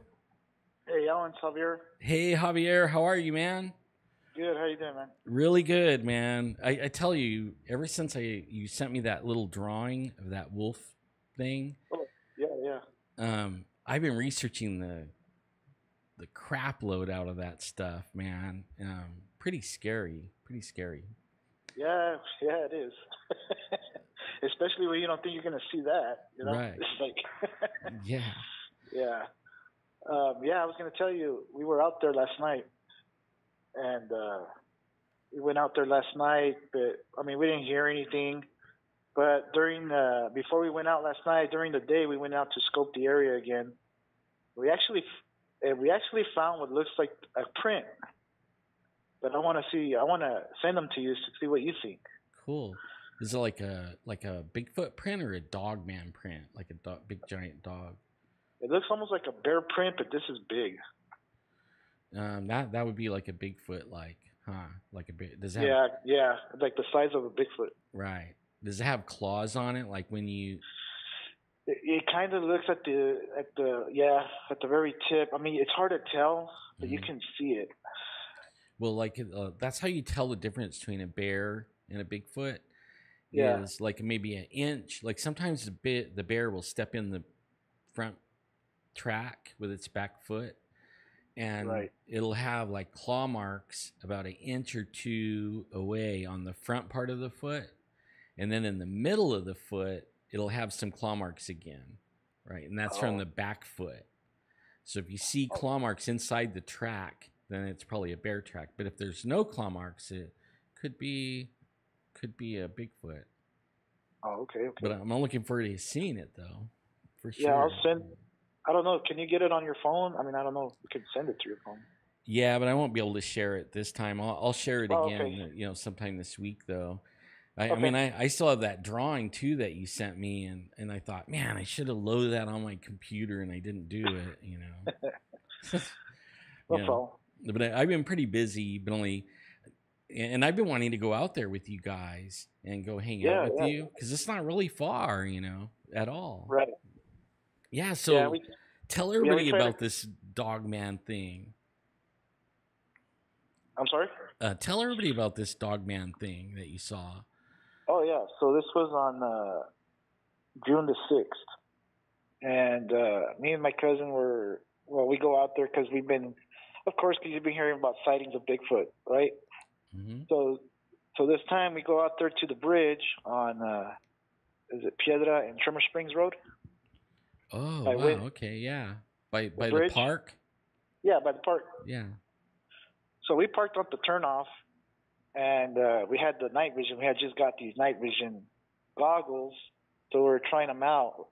Hey, Alan, Javier. Hey, Javier. How are you, man? Good. How you doing, man? Really good, man. I tell you, ever since you sent me that little drawing of that wolf thing. Oh, yeah. I've been researching the crap load out of that stuff, man. Pretty scary. Yeah, it is. Especially when you don't think you're gonna see that, Right. It's like Yeah. Yeah. I was gonna tell you, we were out there last night, and we went out there last night, but I mean we didn't hear anything. But before we went out last night, during the day, we went out to scope the area again. We actually found what looks like a print, but I want to send them to you to see what you think. Cool. Is it like a Bigfoot print or a Dogman print, like a big giant dog? It looks almost like a bear print, but this is big. That would be like a Bigfoot, huh? Like a big. Does it have, yeah, like the size of a Bigfoot. Right. Does it have claws on it? Like when you. It kind of looks at the very tip. I mean, it's hard to tell, but you can see it. Well, that's how you tell the difference between a bear and a Bigfoot. Yeah. Is like maybe an inch. Like sometimes the bear will step in the front track with its back foot, and it'll have like claw marks about an inch or two away on the front part of the foot, and then in the middle of the foot it'll have some claw marks again, right? And that's from the back foot. So if you see claw marks inside the track, then it's probably a bear track. But if there's no claw marks, it could be a Bigfoot. Oh, okay. But I'm looking forward to seeing it though, for sure. Yeah, I'll send. I don't know. Can you get it on your phone? I mean, I don't know. You can send it to your phone. Yeah, but I won't be able to share it this time. I'll share it again, sometime this week though. I mean, I still have that drawing too that you sent me, and I thought, man, I should have loaded that on my computer, and I didn't do it. No problem. But I've been pretty busy, and I've been wanting to go out there with you guys and go hang out with you because it's not really far, at all. Right. Yeah. So tell everybody about this Dogman thing. I'm sorry? Tell everybody about this Dogman thing that you saw. Oh, yeah. So this was on June the 6th. And me and my cousin we go out there because you've been hearing about sightings of Bigfoot, right? Mm-hmm. So So this time we go out there to the bridge on, is it Piedra and Tremor Springs Road? Oh, By wow. Okay, yeah. By the bridge? park? Yeah, by the park. Yeah. So we parked up the turnoff, and we had the night vision. We had just got these night vision goggles, so we were trying them out.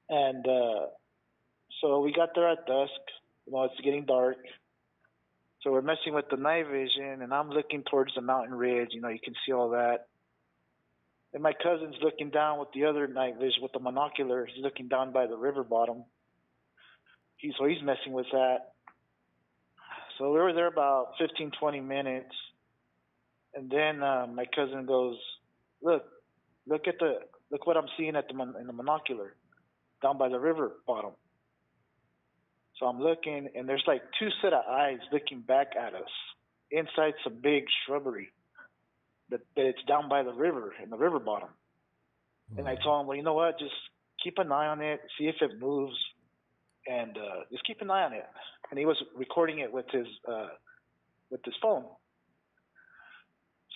And so we got there at dusk. It's getting dark. So we're messing with the night vision, and I'm looking towards the mountain ridge. You can see all that. And my cousin's looking down with the other night vision, with the monocular. He's looking down by the river bottom. He's messing with that. So we were there about 15, 20 minutes. And then my cousin goes, look what I'm seeing in the monocular down by the river bottom. So I'm looking, and there's like two set of eyes looking back at us inside some big shrubbery that it's down by the river, in the river bottom. And I told him, well, you know what? Just keep an eye on it, see if it moves, and just keep an eye on it. And he was recording it with his phone.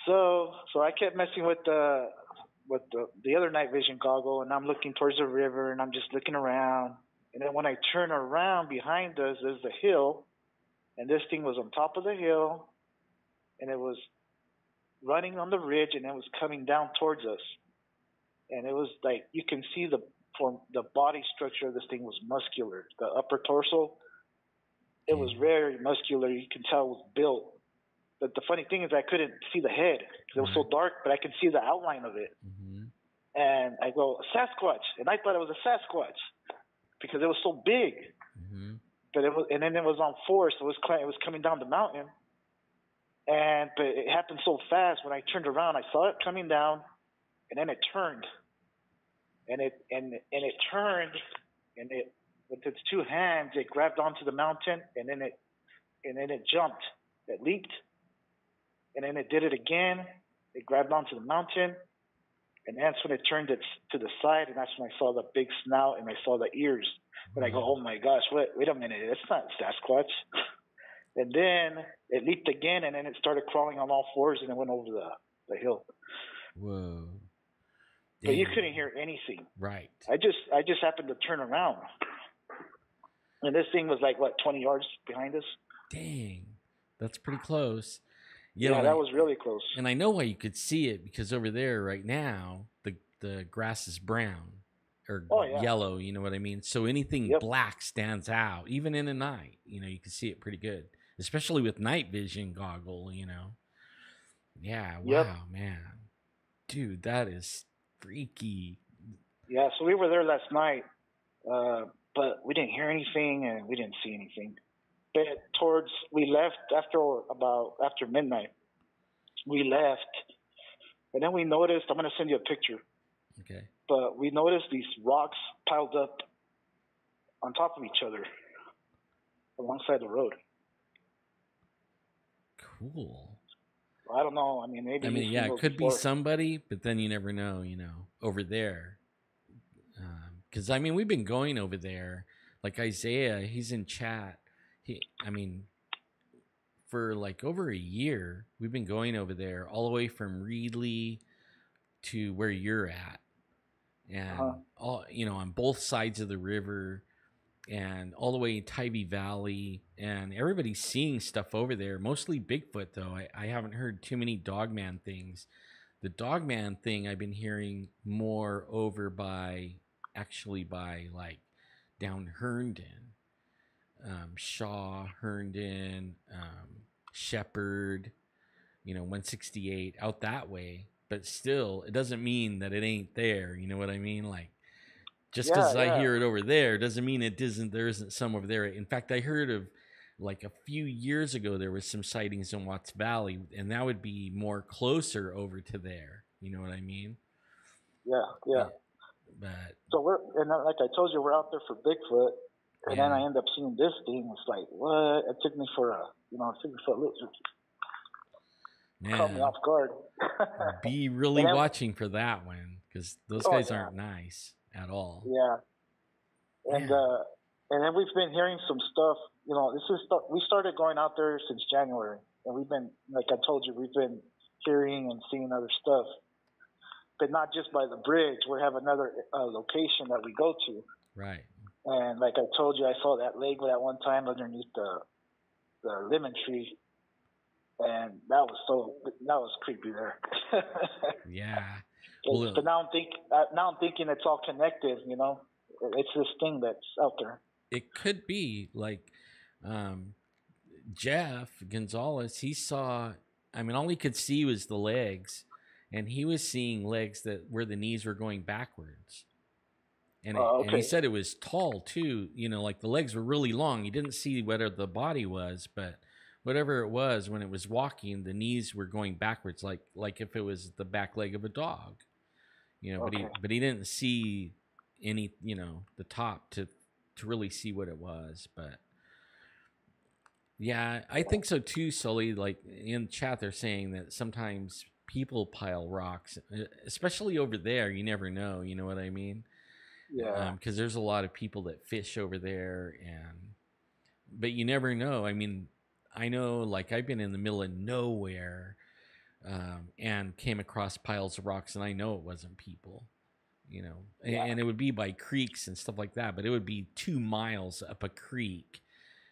So I kept messing with the other night vision goggle, and I'm looking towards the river, and I'm just looking around. And then when I turn around behind us, there's the hill, and this thing was on top of the hill, and it was running on the ridge, and it was coming down towards us. And it was like, you can see the body structure of this thing was muscular. The upper torso, it was very muscular. You can tell it was built. But the funny thing is I couldn't see the head because it was so dark, but I could see the outline of it. Mm-hmm. And I go, Sasquatch. And I thought it was a Sasquatch because it was so big. Mm-hmm. And then it was on force. So it was coming down the mountain. But it happened so fast. When I turned around, I saw it coming down, and then it turned. And it turned, and it, with its two hands, it grabbed onto the mountain, and then it jumped. It leaped. And then it did it again. It grabbed onto the mountain, and that's when it turned it to the side, and that's when I saw the big snout and I saw the ears. And I go, oh my gosh, wait a minute, it's not Sasquatch. And then it leaped again, and then it started crawling on all fours, and it went over the hill. Whoa! Damn. But you couldn't hear anything. Right. I just happened to turn around, and this thing was like 20 yards behind us. Dang, that's pretty close. Yeah, that was really close. And I know why you could see it, because over there right now, the grass is brown or yellow, you know what I mean? So anything black stands out, even in the night. You can see it pretty good, especially with night vision goggle, Yeah, wow, man. Dude, that is freaky. Yeah, so we were there last night, but we didn't hear anything and we didn't see anything. But we left after midnight. We left, and then we noticed. I'm going to send you a picture. Okay. But we noticed these rocks piled up on top of each other alongside the road. Cool. I don't know. I mean, maybe. It could be somebody, but then you never know. Over there, because we've been going over there. Like Isaiah, he's in chat. For like over a year, we've been going over there all the way from Reedley to where you're at. And all, on both sides of the river and all the way in Tybee Valley, and everybody's seeing stuff over there, mostly Bigfoot though. I haven't heard too many Dogman things. The Dogman thing I've been hearing more over by like down Herndon. Shaw, Herndon, Shepherd, 168 out that way. But still, it doesn't mean that it ain't there. You know what I mean? Like, just because I hear it over there doesn't mean there isn't some over there. In fact, I heard of like a few years ago there was some sightings in Watts Valley, and that would be more closer over to there. You know what I mean? Yeah. But so like I told you, we're out there for Bigfoot. And then I end up seeing this thing. It's like, what? It took me for a look. Caught me off guard. Be really watching for that one, because those guys aren't nice at all. Yeah. And then we've been hearing some stuff. This is stuff. We started going out there since January, and we've been, like I told you, we've been hearing and seeing other stuff. But not just by the bridge. We have another location that we go to. Right. And like I told you, I saw that leg that one time underneath the lemon tree, and that was creepy there. Yeah. But now I'm thinking it's all connected. You know, it's this thing that's out there. It could be like Jeff Gonzalez. He saw. I mean, all he could see was the legs, and he was seeing legs where the knees were going backwards. And, okay. And he said it was tall too. You know, like the legs were really long. He didn't see whether the body was, but whatever it was, when it was walking, the knees were going backwards, like if it was the back leg of a dog. You know, okay. but he didn't see any, you know, the top to really see what it was. But yeah, I think so too, Sully. Like in chat, they're saying that sometimes people pile rocks, especially over there. You never know. You know what I mean? Yeah. Because there's a lot of people that fish over there, but you never know. I mean, I know, like I've been in the middle of nowhere, and came across piles of rocks, and I know it wasn't people. You know, Yeah. and it would be by creeks and stuff like that, but it would be 2 miles up a creek.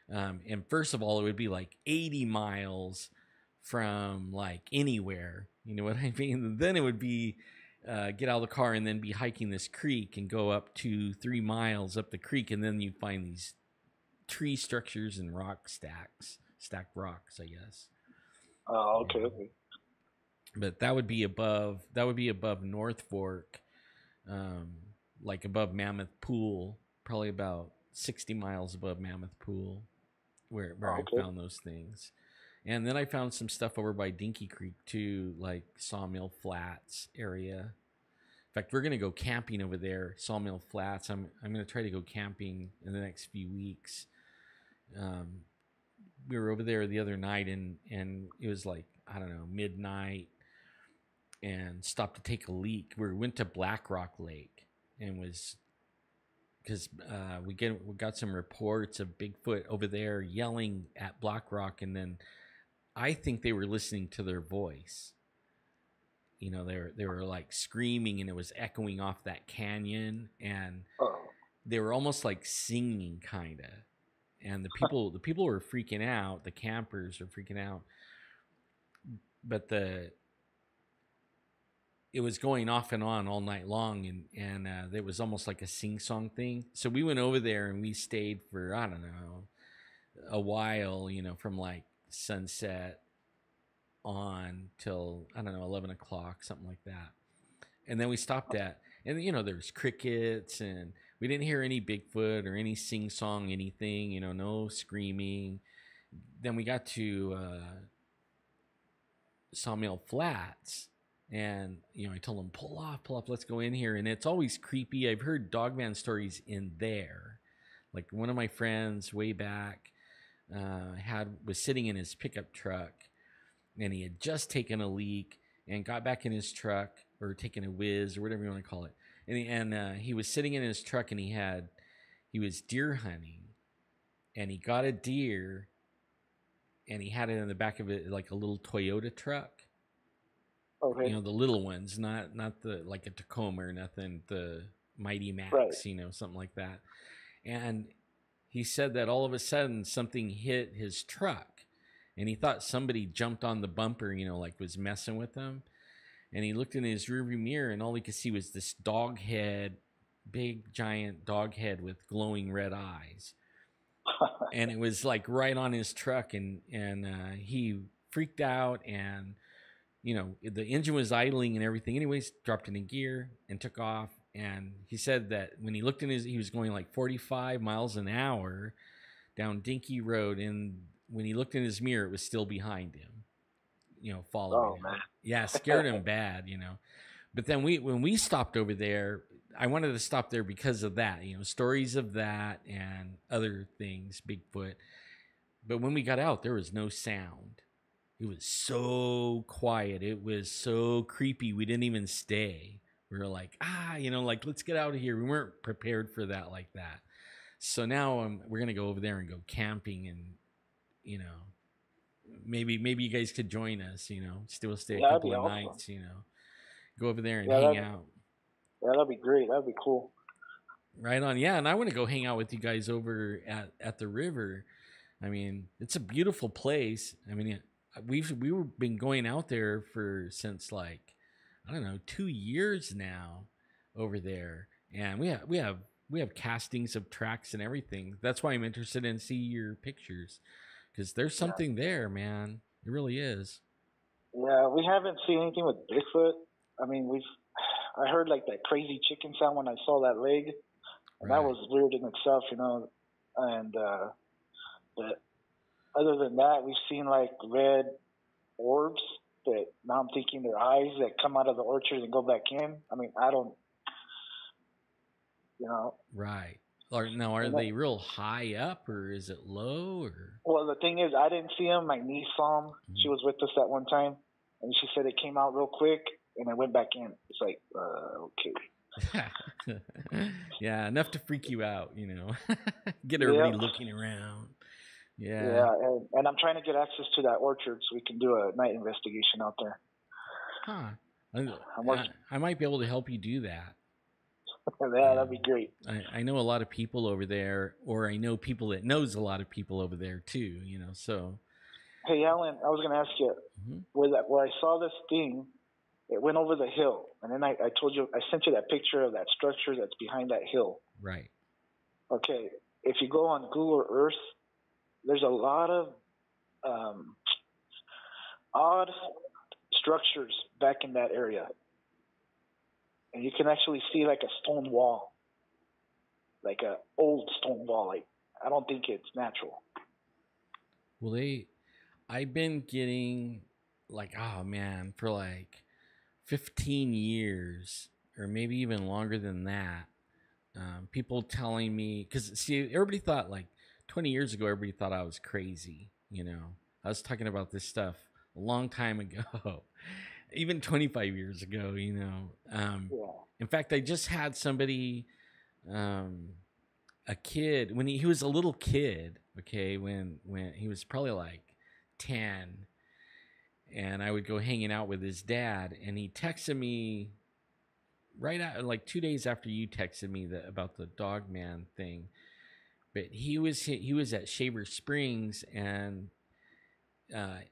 And first of all, it would be like 80 miles from like anywhere. You know what I mean? Then it would be get out of the car and then be hiking this creek and go up 2-3 miles up the creek, and then you find these tree structures and rock stacked rocks, I guess. Oh, okay. Okay. But that would be above North Fork, like above Mammoth Pool, probably about 60 miles above Mammoth Pool, where okay. I found those things. And then I found some stuff over by Dinky Creek too, like Sawmill Flats area. In fact, we're gonna go camping over there, Sawmill Flats. I'm gonna try to go camping in the next few weeks. We were over there the other night, and it was like, I don't know, midnight, and stopped to take a leak. We went to Black Rock Lake, and was because we got some reports of Bigfoot over there yelling at Black Rock, and then I think they were listening to their voice. You know, they were like screaming, and it was echoing off that canyon, and they were almost like singing, kind of. And the people were freaking out. The campers were freaking out, but it was going off and on all night long, and it was almost like a sing-song thing. So we went over there and we stayed for, I don't know, a while, you know, from like sunset on till, I don't know, 11 o'clock, something like that. And then we stopped and you know, there's crickets, and we didn't hear any Bigfoot or any sing-song, anything, you know, no screaming. Then we got to Sawmill Flats, and you know, I told them, pull off, let's go in here. And it's always creepy. I've heard Dogman stories in there. Like one of my friends way back was sitting in his pickup truck, and he had just taken a leak and got back in his truck, or taken a whiz, or whatever you want to call it. And he was sitting in his truck, and he was deer hunting, and he got a deer, and he had it in the back of it like a little Toyota truck. Okay. You know, the little ones, not the like a Tacoma or nothing, the Mighty Max, right. You know, something like that. And he said that all of a sudden something hit his truck, and he thought somebody jumped on the bumper, you know, like was messing with him. And he looked in his rearview mirror, and all he could see was this dog head, big giant dog head with glowing red eyes. And it was like right on his truck, and he freaked out, and you know, the engine was idling and everything. Anyways, dropped it in gear and took off. And he said that when he looked he was going like 45 miles an hour down Dinky Road, and when he looked in his mirror, it was still behind him, you know, following him. Man. Yeah, scared him bad, you know. But then when we stopped over there, I wanted to stop there because of that, you know, stories of that and other things, Bigfoot. But when we got out, there was no sound. It was so quiet. It was so creepy. We didn't even stay. We were like, you know, like, let's get out of here. We weren't prepared for that like that. So now we're going to go over there and go camping, and, you know, maybe you guys could join us. Still stay a Yeah, that'd couple be of awesome. nights. Go over there and Yeah, hang out. that'd be great. That'd be cool. Right on. Yeah, and I want to go hang out with you guys over at the river. I mean, it's a beautiful place. I mean, we've been going out there since like I don't know 2 years now over there, and we have castings of tracks and everything. That's why I'm interested in see your pictures because there's something there, man. It really is. Yeah, we haven't seen anything with Bigfoot. I mean, I heard like that crazy chicken sound when I saw that leg, and that was weird in itself, And but other than that, we've seen like red orbs that now I'm thinking they're eyes that come out of the orchard and go back in. I mean, I don't, Right. Are they real high up or is it low or? Well, the thing is, I didn't see them. My niece saw them. Mm-hmm. She was with us that one time, and she said it came out real quick and it went back in. It's like, okay. Yeah, enough to freak you out, Get everybody looking around. Yeah. Yeah, and I'm trying to get access to that orchard so we can do a night investigation out there. Huh. I might be able to help you do that. Yeah, that'd be great. I know a lot of people over there, or I know people that knows a lot of people over there too, so. Hey, Alan, I was going to ask you, where I saw this thing, it went over the hill. And then I told you, I sent you that picture of that structure that's behind that hill. Right. Okay, if you go on Google Earth, there's a lot of odd structures back in that area. And you can actually see like a stone wall, like an old stone wall. Like, I don't think it's natural. Well, I've been getting like, oh man, for like 15 years or maybe even longer than that. People telling me, because see, everybody thought like 20 years ago, everybody thought I was crazy. I was talking about this stuff a long time ago. Even 25 years ago, In fact, I just had somebody, a kid, when he was a little kid, okay, when he was probably like 10, and I would go hanging out with his dad, and he texted me right out, like 2 days after you texted me about the Dogman thing. But he was at Shaver Springs, and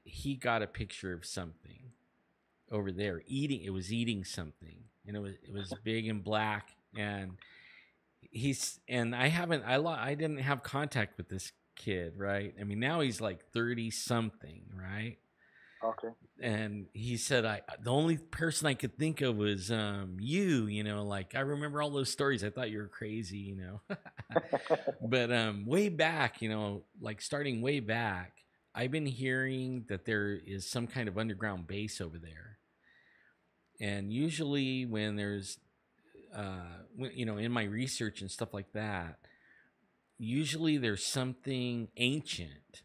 he got a picture of something over there eating. It was eating something, and it was big and black. And I didn't have contact with this kid, right? I mean, now he's like 30 something, right? Okay. And he said, the only person I could think of was you. Like I remember all those stories. I thought you were crazy, But way back, like starting way back, I've been hearing that there is some kind of underground base over there. And usually when there's, in my research and stuff like that, usually there's something ancient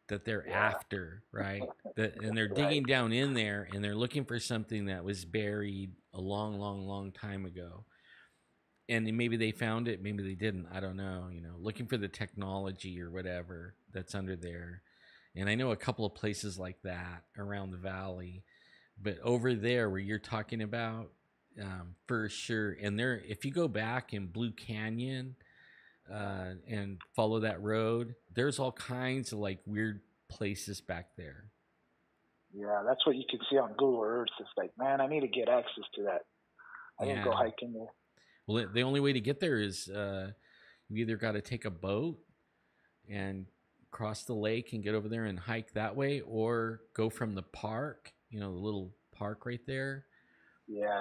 that they're after, right? And they're digging down in there and they're looking for something that was buried a long, long, long time ago. And maybe they found it, maybe they didn't. I don't know, looking for the technology or whatever that's under there. And I know a couple of places like that around the valley. But over there where you're talking about, for sure. And if you go back in Blue Canyon and follow that road, there's all kinds of like weird places back there. Yeah, that's what you can see on Google Earth. It's like, man, I need to get access to that. I didn't go hiking there. Well, the only way to get there is you either got to take a boat and cross the lake and get over there and hike that way, or go from the park, the little park right there,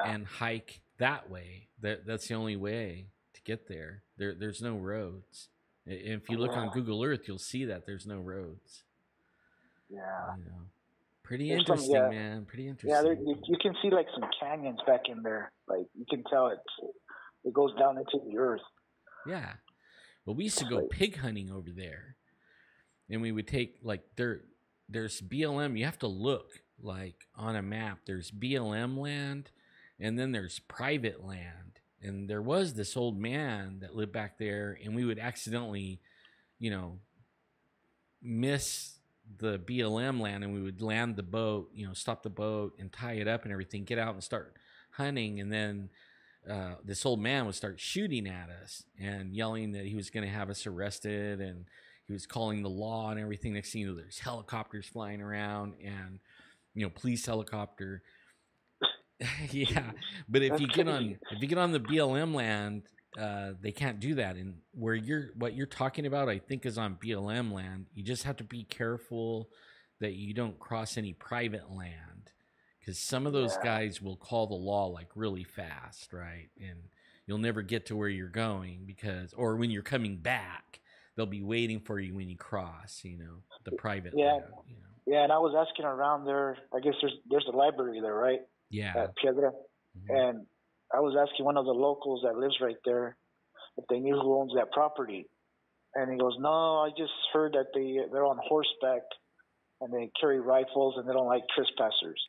and hike that way. That's the only way to get there. There's no roads. If you look on Google Earth, you'll see that there's no roads. Yeah. Pretty interesting, man. Pretty interesting. Yeah, you can see like some canyons back in there. Like you can tell it goes down into the earth. Yeah. Well, we used to go pig hunting over there, and we would take like there's BLM. You have to look like on a map. There's BLM land, and then there's private land. And there was this old man that lived back there, and we would accidentally, miss the BLM land, and we would land the boat, stop the boat and tie it up and everything, get out and start hunting, and then this old man would start shooting at us and yelling that he was going to have us arrested, and he was calling the law and everything. Next thing you know, there's helicopters flying around, and police helicopter. Yeah, but if you get on the BLM land, they can't do that. And what you're talking about, I think, is on BLM land. You just have to be careful that you don't cross any private land, because some of those guys will call the law like really fast, right? And you'll never get to where you're going, or when you're coming back, they'll be waiting for you when you cross, the private land. Yeah, and I was asking around there. I guess there's a library there, right? Yeah. At Piedra. Mm-hmm. And I was asking one of the locals that lives right there if they knew who owns that property. And he goes, no, I just heard that they're on horseback and they carry rifles and they don't like trespassers.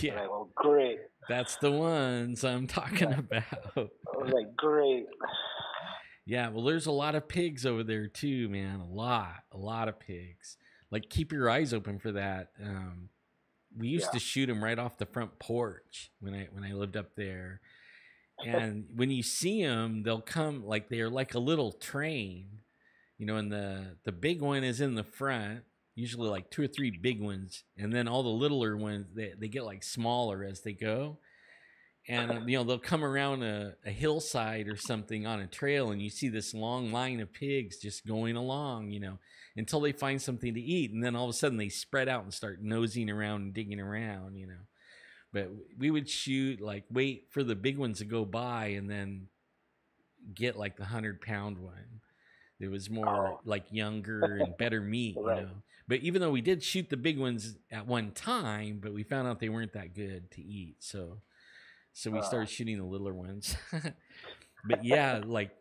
Yeah. And I go, great. That's the ones I'm talking about. I was like, great. Yeah, well, there's a lot of pigs over there too, man. A lot of pigs. Like, keep your eyes open for that. We used to shoot them right off the front porch when I lived up there. And when you see them, they'll come like they're like a little train, and the big one is in the front, usually like 2 or 3 big ones, and then all the littler ones, they get like smaller as they go. And they'll come around a hillside or something on a trail, and you see this long line of pigs just going along, until they find something to eat, and then all of a sudden they spread out and start nosing around and digging around, But we would shoot, like, wait for the big ones to go by, and then get like the 100-pound one. It was more like younger and better meat, Right. But even though we did shoot the big ones at one time, but we found out they weren't that good to eat, so we started shooting the littler ones. But yeah, like,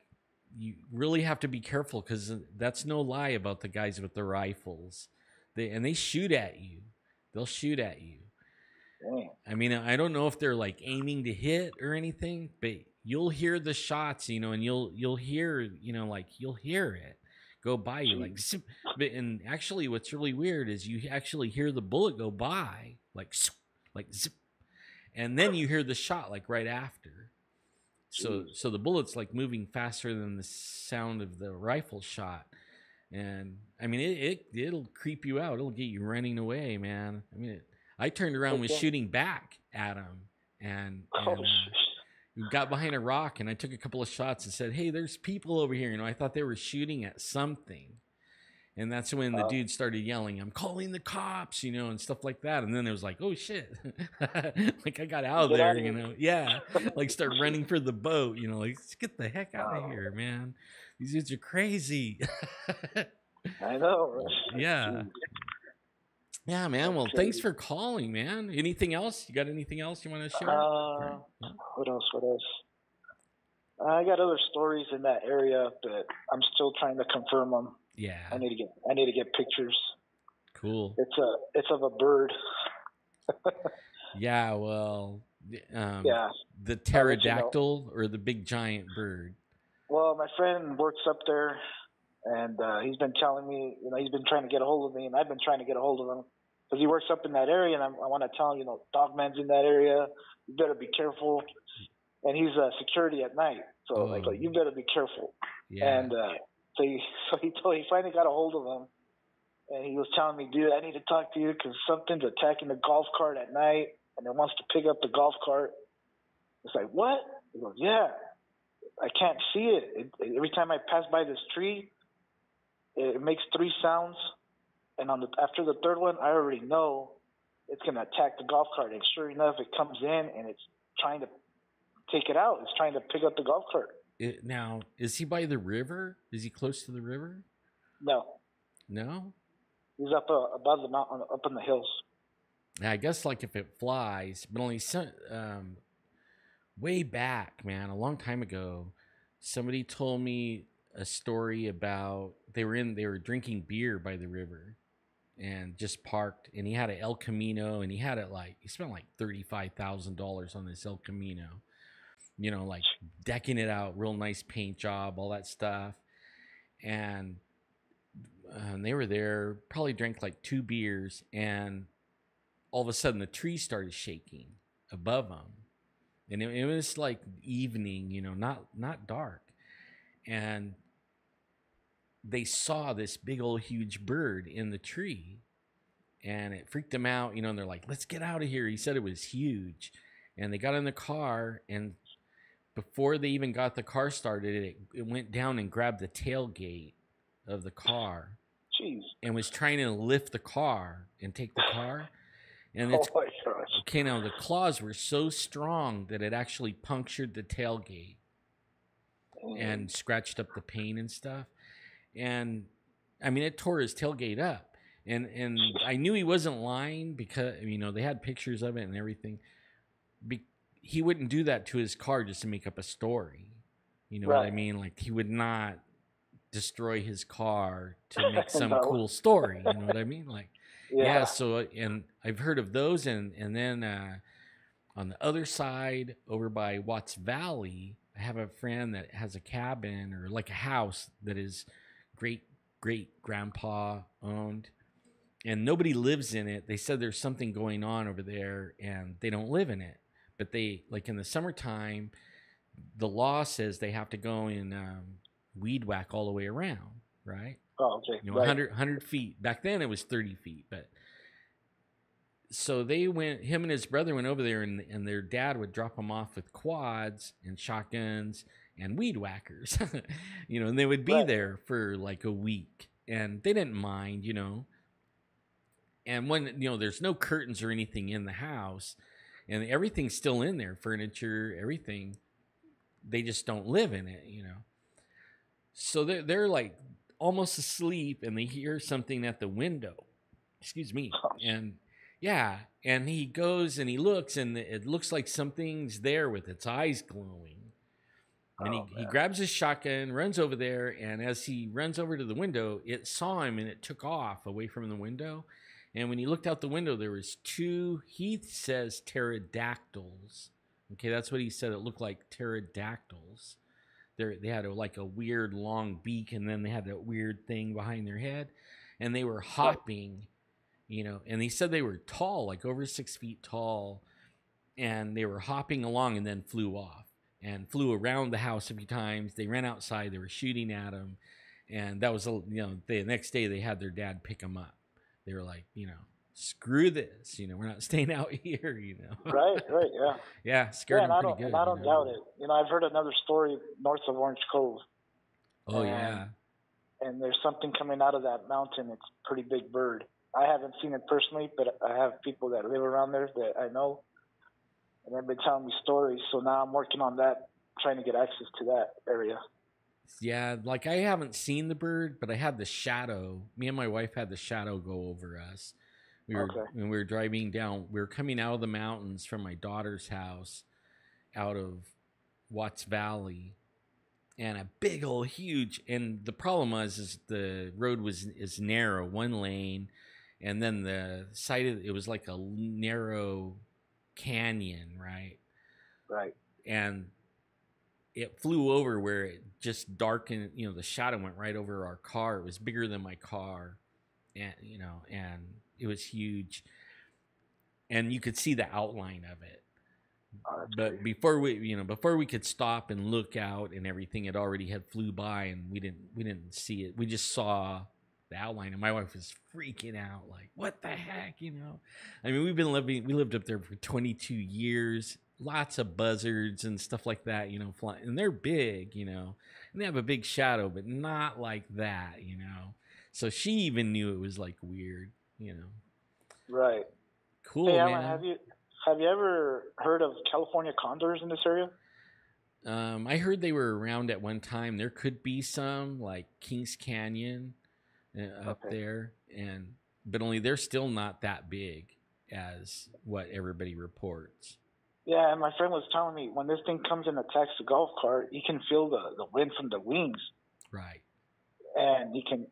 you really have to be careful, because that's no lie about the guys with the rifles. They shoot at you. They'll shoot at you. Dang. I mean, I don't know if they're like aiming to hit or anything, but you'll hear the shots, and you'll hear, you'll hear it go by you, like zip. And actually, what's really weird is you actually hear the bullet go by, like zip, and then you hear the shot like right after. So the bullet's like moving faster than the sound of the rifle shot. And I mean, it'll creep you out. It'll get you running away, man. I mean, I turned around and was shooting back at him, and we got behind a rock, and I took a couple of shots and said, hey, there's people over here. I thought they were shooting at something. And that's when the dude started yelling, I'm calling the cops, and stuff like that. And then it was like, oh, shit. Like, I got out of there, Yeah. Like, start running for the boat, like, let's get the heck out of here, man. These dudes are crazy. I know. Yeah. Yeah, man. Well, thanks for calling, man. Anything else? You got anything else you want to share? What else? I got other stories in that area, but I'm still trying to confirm them. Yeah. I need to get pictures. Cool. It's of a bird. Yeah, well, the pterodactyl or the big giant bird? Well, my friend works up there, and he's been telling me, he's been trying to get a hold of me, and I've been trying to get a hold of him because he works up in that area, and I want to tell him, Dogman's in that area. You better be careful. And he's security at night, so like you better be careful. Yeah. And so he finally got a hold of him, and he was telling me, dude, I need to talk to you because something's attacking the golf cart at night, and it wants to pick up the golf cart. It's like, what? He goes, yeah. I can't see it. Every time I pass by this tree, it makes 3 sounds, and after the third one, I already know it's going to attack the golf cart. And sure enough, it comes in, and it's trying to take it out. It's trying to pick up the golf cart. Now, is he by the river? Is he close to the river? No. No? He's up above the mountain, up in the hills. I guess like if it flies, but only way back, man, a long time ago, somebody told me a story about they were drinking beer by the river and just parked, and he had an El Camino, and he spent like $35,000 on this El Camino, like decking it out, real nice paint job, all that stuff. And they were there, probably drank like 2 beers, and all of a sudden the tree started shaking above them. And it was like evening, not dark. And they saw this big old huge bird in the tree, and it freaked them out, and they're like, let's get out of here. He said it was huge. And they got in the car, and before they even got the car started, it went down and grabbed the tailgate of the car. Jeez. And was trying to lift the car and take the car. And Oh my gosh. okay, now the claws were so strong that it actually punctured the tailgate and scratched up the paint and stuff. And I mean, it tore his tailgate up. And I knew he wasn't lying because, they had pictures of it and everything. He wouldn't do that to his car just to make up a story. You know what I mean? Like, he would not destroy his car to make some cool story. You know what I mean? Like, yeah. So, and I've heard of those. And then on the other side, over by Watts Valley, I have a friend that has a cabin or like a house that is great grandpa owned. And nobody lives in it. They said there's something going on over there and they don't live in it. But they, like in the summertime, the law says they have to go and weed whack all the way around, right? Oh, okay. 100 feet. Back then it was 30 feet. But so him and his brother went over there, and their dad would drop them off with quads and shotguns and weed whackers, and they would be there for like a week, and they didn't mind, And when, there's no curtains or anything in the house, and everything's still in there, furniture, everything, they just don't live in it, So they're like almost asleep, and they hear something at the window. Excuse me. And and he goes and he looks, and it looks like something's there with its eyes glowing. And he grabs his shotgun, runs over there, and as he runs over to the window, it saw him and it took off away from the window. And when he looked out the window, there was 2, he says, pterodactyls. Okay, that's what he said. It looked like pterodactyls. They had like a weird long beak, and then they had that weird thing behind their head. And they were hopping, and he said they were tall, like over 6 feet tall. And they were hopping along and then flew off and flew around the house a few times. They ran outside. They were shooting at him. And that was, the next day they had their dad pick them up. They were like, screw this, we're not staying out here, Right, yeah. Yeah, scared him pretty good. And I don't doubt it. I've heard another story north of Orange Cove. Oh, yeah. And there's something coming out of that mountain. It's a pretty big bird. I haven't seen it personally, but I have people that live around there that I know, and they've been telling me stories. So now I'm working on that, trying to get access to that area. Yeah, like I haven't seen the bird, but I had the shadow. Me and my wife had the shadow go over us. When we were driving down, we were coming out of the mountains from my daughter's house out of Watts Valley, and a big old huge, and the problem is the road is narrow, one lane, and then the side of it was like a narrow canyon, right? Right. And it flew over where it just darkened, the shadow went right over our car. It was bigger than my car, and and it was huge, and you could see the outline of it. But before we could stop and look out and everything, it already had flew by, and we didn't see it. We just saw the outline, and my wife was freaking out, like, what the heck, I mean, we lived up there for 22 years. Lots of buzzards and stuff like that, flying, and they're big, and they have a big shadow, but not like that, So she even knew it was like weird, Right. Cool, hey, man. Alan, have you ever heard of California condors in this area? I heard they were around at one time. There could be some, like Kings Canyon up there, but only they're still not that big as what everybody reports. Yeah, and my friend was telling me when this thing comes and attacks the golf cart, you can feel the wind from the wings. Right. And you can,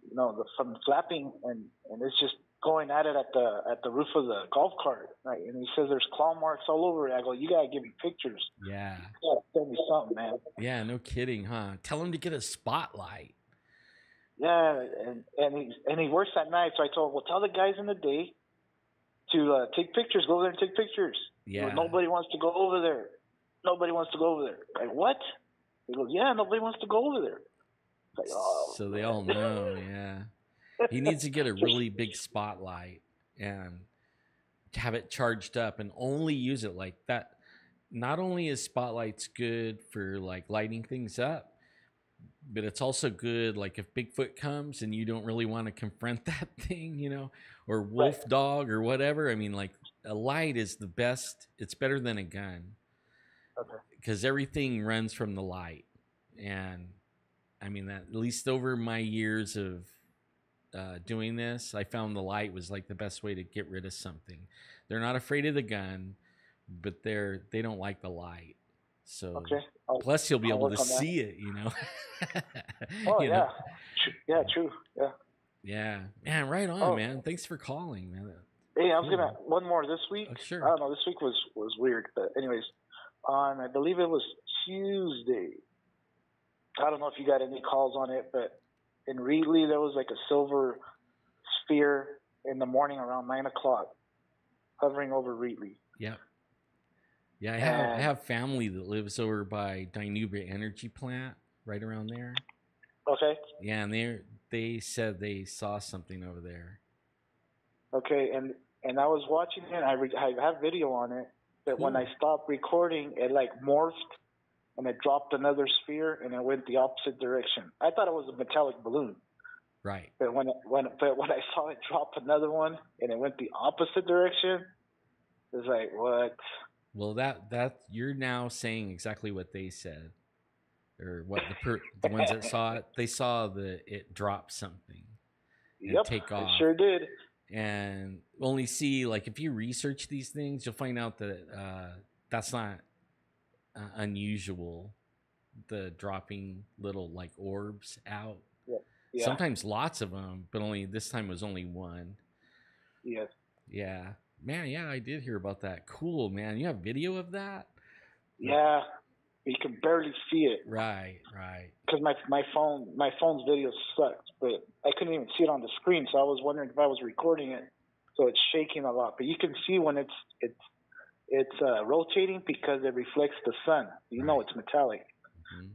from flapping, and it's just going at it at the roof of the golf cart. Right. And he says there's claw marks all over it. I go, you gotta give me pictures. Yeah. You gotta tell me something, man. Yeah, no kidding, huh? Tell him to get a spotlight. Yeah, and he works at night. So I told him, well, tell the guys in the day to take pictures. Go over there and take pictures. Yeah. He goes, nobody wants to go over there. Nobody wants to go over there. Like, what? He goes, yeah, nobody wants to go over there. Like, oh, so they all know, yeah. He needs to get a really big spotlight and have it charged up and only use it like that. Not only is spotlights good for like lighting things up, but it's also good like if Bigfoot comes and you don't really want to confront that thing, you know, or wolf dog or whatever. I mean, like a light is the best. It's better than a gun. Okay. Because everything runs from the light. And I mean, that at least over my years of doing this, I found the light was like the best way to get rid of something. They're not afraid of the gun, but they don't like the light. So okay. plus you'll be able to see it, you know. Oh, you yeah. know? Yeah, true. Yeah. Yeah. Man, right on, man. Thanks for calling, man. Hey, I was gonna one more this week. Oh, sure. I don't know. This week was weird, but anyways, on I believe it was Tuesday. I don't know if you got any calls on it, but in Reedley there was like a silver sphere in the morning around 9 o'clock, hovering over Reedley. Yeah. Yeah, I have family that lives over by Dinuba Energy Plant, right around there. Okay. Yeah, and they said they saw something over there. Okay, and I was watching it. I have video on it. But Cool. When I stopped recording, it like morphed, and it dropped another sphere, and it went the opposite direction. I thought it was a metallic balloon. Right. But when I saw it drop another one, and it went the opposite direction, it was like, what? Well, that you're now saying exactly what they said, or what the ones that saw it. They saw it drop something. And Yep, take off. it sure did. And only see, like, if you research these things, you'll find out that that's not unusual. The dropping little like orbs out. Yeah. Sometimes lots of them, but this time was only one. Yes. Yeah. Man, yeah, I did hear about that. Cool, man. You have video of that? Yeah, you can barely see it. Right. Because my phone's video sucks, but I couldn't even see it on the screen, so I was wondering if I was recording it, so it's shaking a lot. But you can see when it's rotating because it reflects the sun. You know it's metallic. Mm-hmm.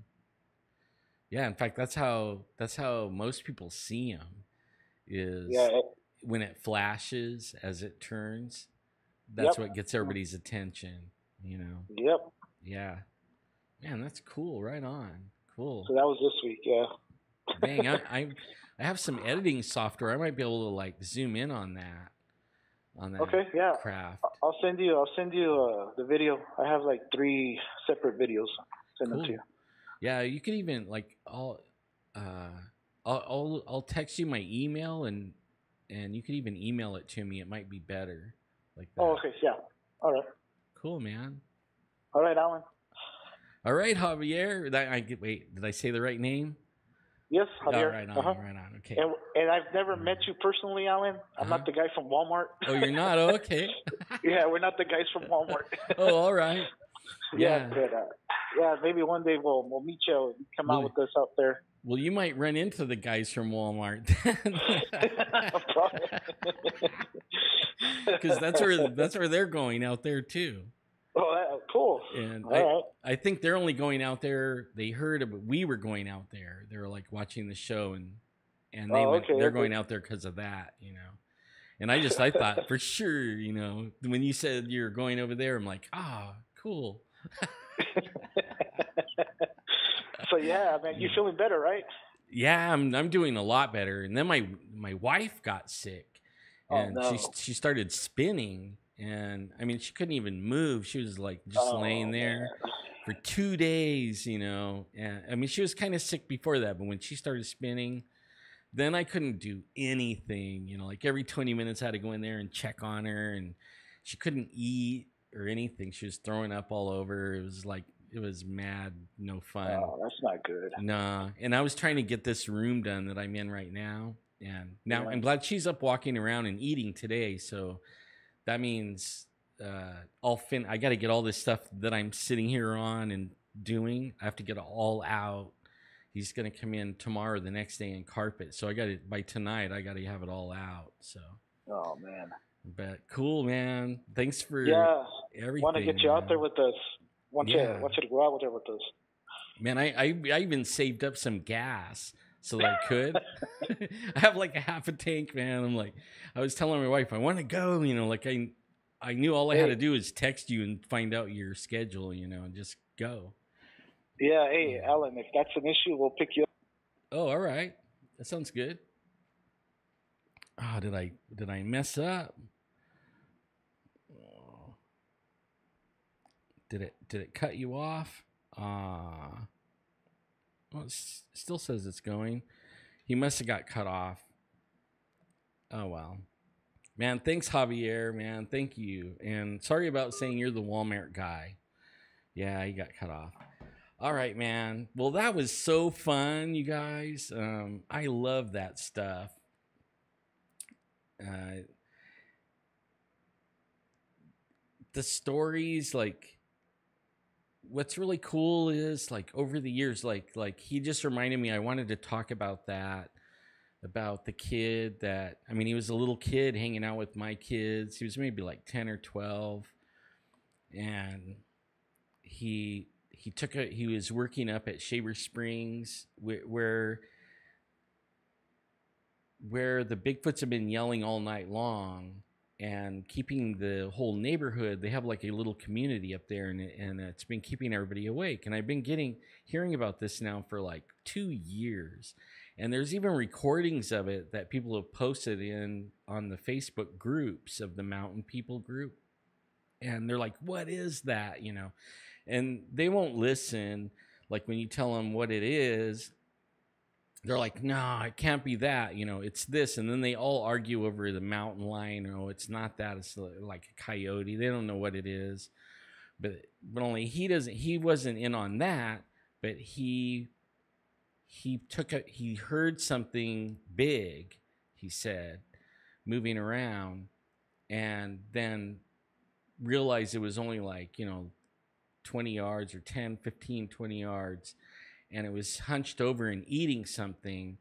Yeah, in fact, that's how most people see them. When it flashes as it turns, that's what gets everybody's attention, you know. Yep. Yeah. Man, that's cool. Right on. Cool. So that was this week, yeah. Dang, I have some editing software. I might be able to like zoom in on that. Okay, yeah. Craft. I'll send you the video. I have like 3 separate videos. Send them to you. Yeah, you can even like I'll text you my email and you could even email it to me. It might be better like that. Oh, okay, yeah. All right. Cool, man. All right, Alan. All right, Javier. Wait, did I say the right name? Yes, Javier. Right on. Okay. And I've never met you personally, Alan. I'm not the guy from Walmart. Oh, you're not? Oh, okay. Yeah, we're not the guys from Walmart. Oh, all right. Yeah, but maybe one day we'll meet you and come out with us out there. Well, you might run into the guys from Walmart. Because that's where they're going out there too. Oh, cool. And right. I think they're only going out there. They heard we were going out there. They were like watching the show and they're going out there because of that, you know. And I thought for sure, you know, when you said you're going over there, I'm like, cool. So yeah, man, you feeling better, right? Yeah, I'm doing a lot better. And then my wife got sick, and she started spinning, and I mean she couldn't even move. She was like just laying there for 2 days, you know. And I mean she was kind of sick before that, but when she started spinning, then I couldn't do anything. You know, like every 20 minutes I had to go in there and check on her, and she couldn't eat or anything. She was throwing up all over. It was mad, no fun. Oh, that's not good. Nah. And I was trying to get this room done that I'm in right now. And now I'm glad she's up walking around and eating today. So that means I got to get all this stuff that I'm sitting here on and doing. I have to get it all out, he's gonna come in tomorrow, or the next day, and carpet. So I got it by tonight. I got to have it all out. So. Oh man. But cool, man. Thanks for everything. Want to get you out there with us. Want you to go out there with us. Man, I even saved up some gas so that I could. I have like a half a tank, man. I'm like, I was telling my wife, I want to go. You know, like I knew all I had to do is text you and find out your schedule. You know, and just go. Yeah. Hey, Alan, if that's an issue, we'll pick you up. Oh, all right. That sounds good. Oh, did I mess up? Oh. Did it cut you off? Well, it still says it's going. He must have got cut off. Oh well, man. Thanks, Javier. Man, thank you. And sorry about saying you're the Walmart guy. Yeah, he got cut off. All right, man. Well, that was so fun, you guys. I love that stuff. The stories, like, what's really cool is, like, over the years, like he just reminded me, I wanted to talk about that, about the kid that, I mean, he was a little kid hanging out with my kids. He was maybe like 10 or 12, and he was working up at Shaver Springs, where the Bigfoots have been yelling all night long and keeping the whole neighborhood. They have like a little community up there, and it's been keeping everybody awake. And I've been hearing about this now for like 2 years. And there's even recordings of it that people have posted on the Facebook groups of the Mountain People group. And they're like, what is that? You know, and they won't listen. Like when you tell them what it is, they're like, no, it can't be that. You know, it's this. And then they all argue over the mountain lion. Oh, it's not that. It's like a coyote. They don't know what it is. But only he wasn't in on that, but he heard something big, he said, moving around, and then realized it was only like, 20 yards or 10, 15, 20 yards. And it was hunched over and eating something.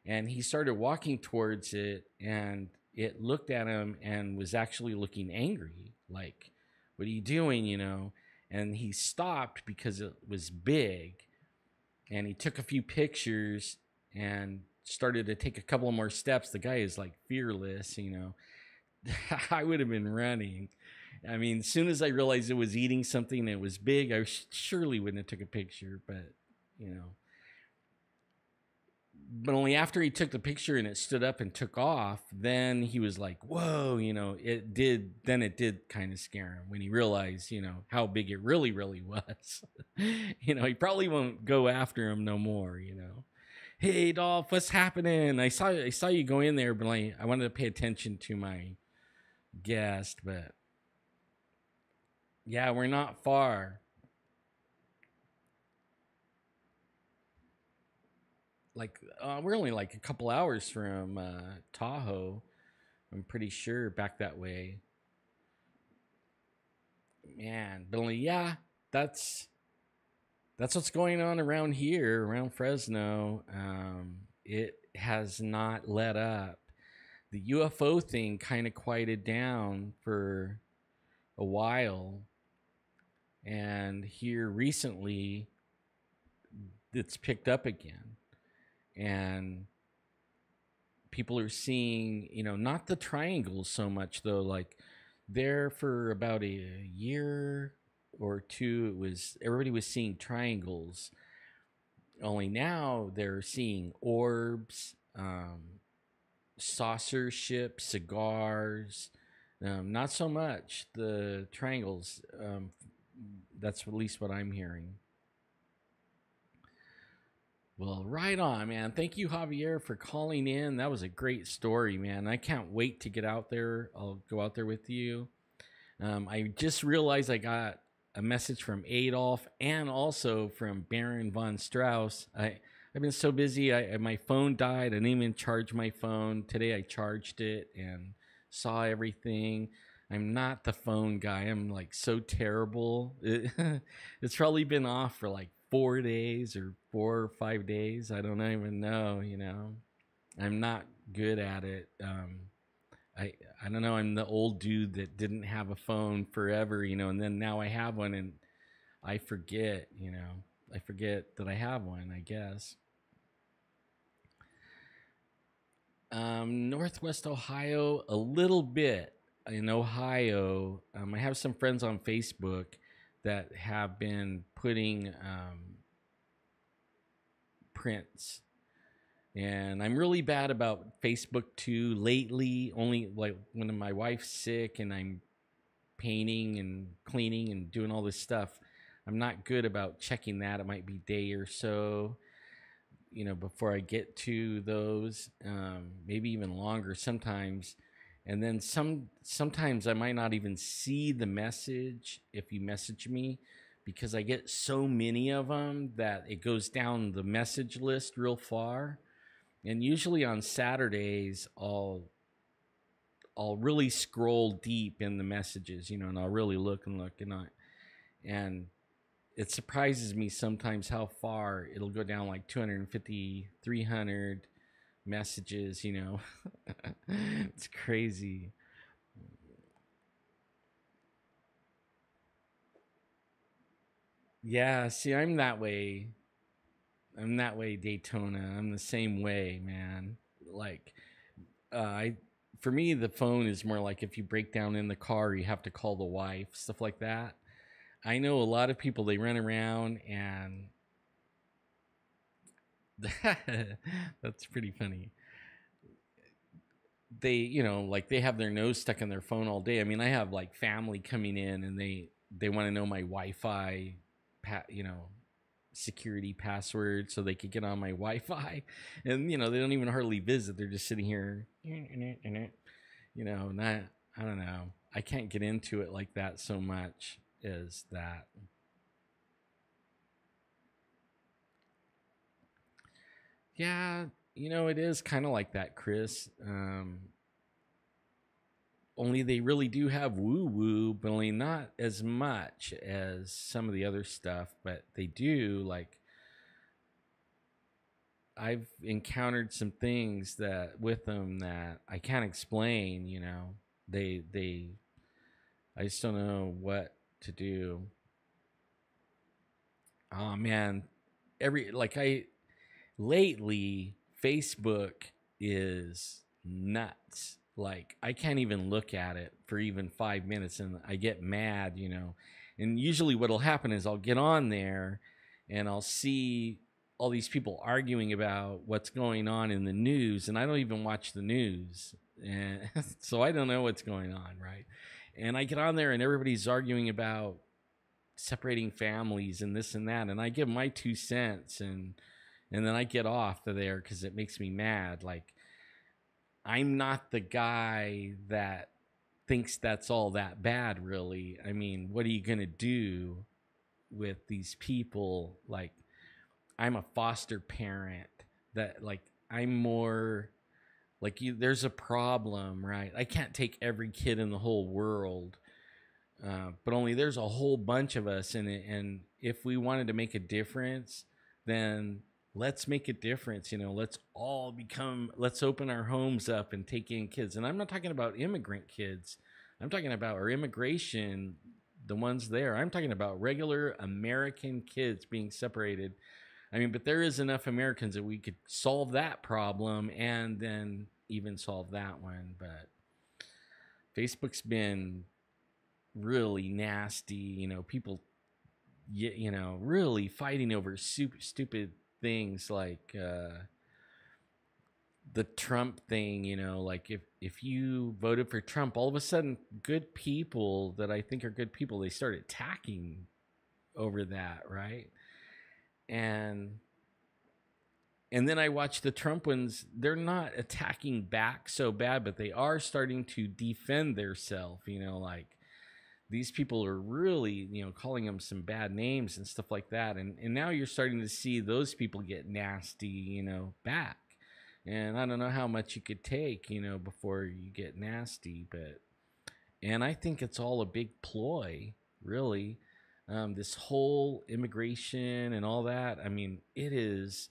And he started walking towards it, and it looked at him and was actually looking angry. Like, what are you doing, And he stopped because it was big. And he took a few pictures and started to take a couple more steps. The guy is like fearless, I would have been running. I mean, as soon as I realized it was eating something that was big, I surely wouldn't have took a picture, but but only after he took the picture and it stood up and took off, then he was like, whoa, it did kind of scare him when he realized, how big it really was. He probably won't go after him no more, Hey, Dolph, what's happening? I saw you go in there, but I wanted to pay attention to my guest, but yeah, we're not far. Like, we're only like a couple hours from Tahoe. I'm pretty sure back that way. Man, but only, yeah, that's what's going on around here, around Fresno. It has not let up. The UFO thing kind of quieted down for a while, and here recently, it's picked up again. And people are seeing, not the triangles so much though. Like there for about a year or two, everybody was seeing triangles. Only now they're seeing orbs, saucer ships, cigars. Not so much the triangles. That's at least what I'm hearing. Well, right on, man. Thank you, Javier, for calling in. That was a great story, man. I can't wait to get out there. I'll go out there with you. I just realized I got a message from Adolf and also from Baron von Strauss. I've been so busy. My phone died. I didn't even charge my phone. Today I charged it and saw everything. I'm not the phone guy. I'm like so terrible. It's probably been off for like 4 days or 4 or 5 days. I don't even know, you know. I'm not good at it. I I don't know. I'm the old dude that didn't have a phone forever, you know, and then now I have one and I forget, you know. I forget that I have one, I guess. Northwest Ohio, a little bit in Ohio. I have some friends on Facebook that have been putting prints, and I'm really bad about Facebook too lately. Only like when my wife's sick and I'm painting and cleaning and doing all this stuff, I'm not good about checking that. It might be a day or so, you know, before I get to those, maybe even longer sometimes. And then sometimes I might not even see the message if you message me, because I get so many of them that it goes down the message list real far. And usually on Saturdays, I'll really scroll deep in the messages, you know, and I'll really look and look, and it surprises me sometimes how far it'll go down, like 250, 300 messages, you know. It's crazy. Yeah, see, I'm that way. I'm that way, Daytona. I'm the same way, man. Like, I, for me, the phone is more like if you break down in the car, you have to call the wife, stuff like that. I know a lot of people, they run around and that's pretty funny. They, you know, like they have their nose stuck in their phone all day. I mean, I have like family coming in and they want to know my Wi-Fi, you know, security password so they could get on my Wi-Fi, and you know they don't even hardly visit. They're just sitting here, you know, not. I don't know. I can't get into it like that so much as that. Yeah, you know, it is kind of like that, Chris. Only they really do have woo woo, but only not as much as some of the other stuff. But they do, like, I've encountered some things that with them that I can't explain. You know, they I just don't know what to do. Oh man, every like I lately Facebook is nuts. Like I can't even look at it for even 5 minutes, and I get mad. You know, and usually what'll happen is I'll get on there and I'll see all these people arguing about what's going on in the news, and I don't even watch the news, and so I don't know what's going on, right? And I get on there and everybody's arguing about separating families and this and that, and I give my 2 cents, and then I get off of there because it makes me mad. Like I'm not the guy that thinks that's all that bad, really. I mean, what are you gonna do with these people? Like I'm a foster parent, that like I'm more like you. There's a problem, right? I can't take every kid in the whole world, but only there's a whole bunch of us in it. And if we wanted to make a difference, then let's make a difference. You know, let's open our homes up and take in kids. And I'm not talking about immigrant kids. I'm talking about our immigration, the ones there. I'm talking about regular American kids being separated. I mean, but there is enough Americans that we could solve that problem and then even solve that one. But Facebook's been really nasty. You know, people, you know, really fighting over super stupid things like the Trump thing. You know, like if you voted for Trump, all of a sudden, good people that I think are good people, they start attacking over that, right? And then I watch the Trump ones. They're not attacking back so bad, but they are starting to defend themselves. You know, like these people are really, you know, calling them some bad names and stuff like that. And now you're starting to see those people get nasty, you know, back. And I don't know how much you could take, you know, before you get nasty. And I think it's all a big ploy, really. this whole immigration and all that. I mean, it's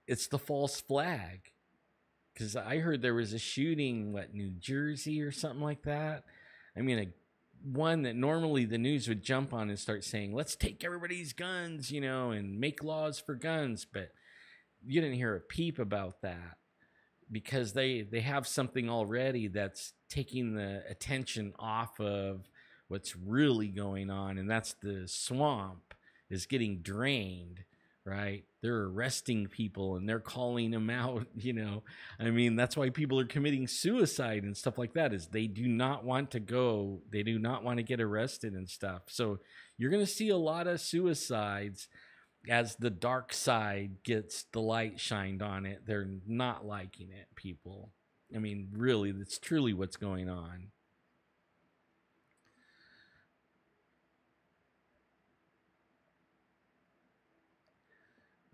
the false flag. Because I heard there was a shooting, New Jersey or something like that. I mean, one that normally the news would jump on and start saying, let's take everybody's guns, and make laws for guns. But you didn't hear a peep about that because they have something already that's taking the attention off of what's really going on, and that's the swamp is getting drained. Right? They're arresting people and they're calling them out, I mean, that's why people are committing suicide and stuff like that, is they do not want to go. They do not want to get arrested and stuff. So you're going to see a lot of suicides as the dark side gets the light shined on it. They're not liking it, people. I mean, really, that's truly what's going on.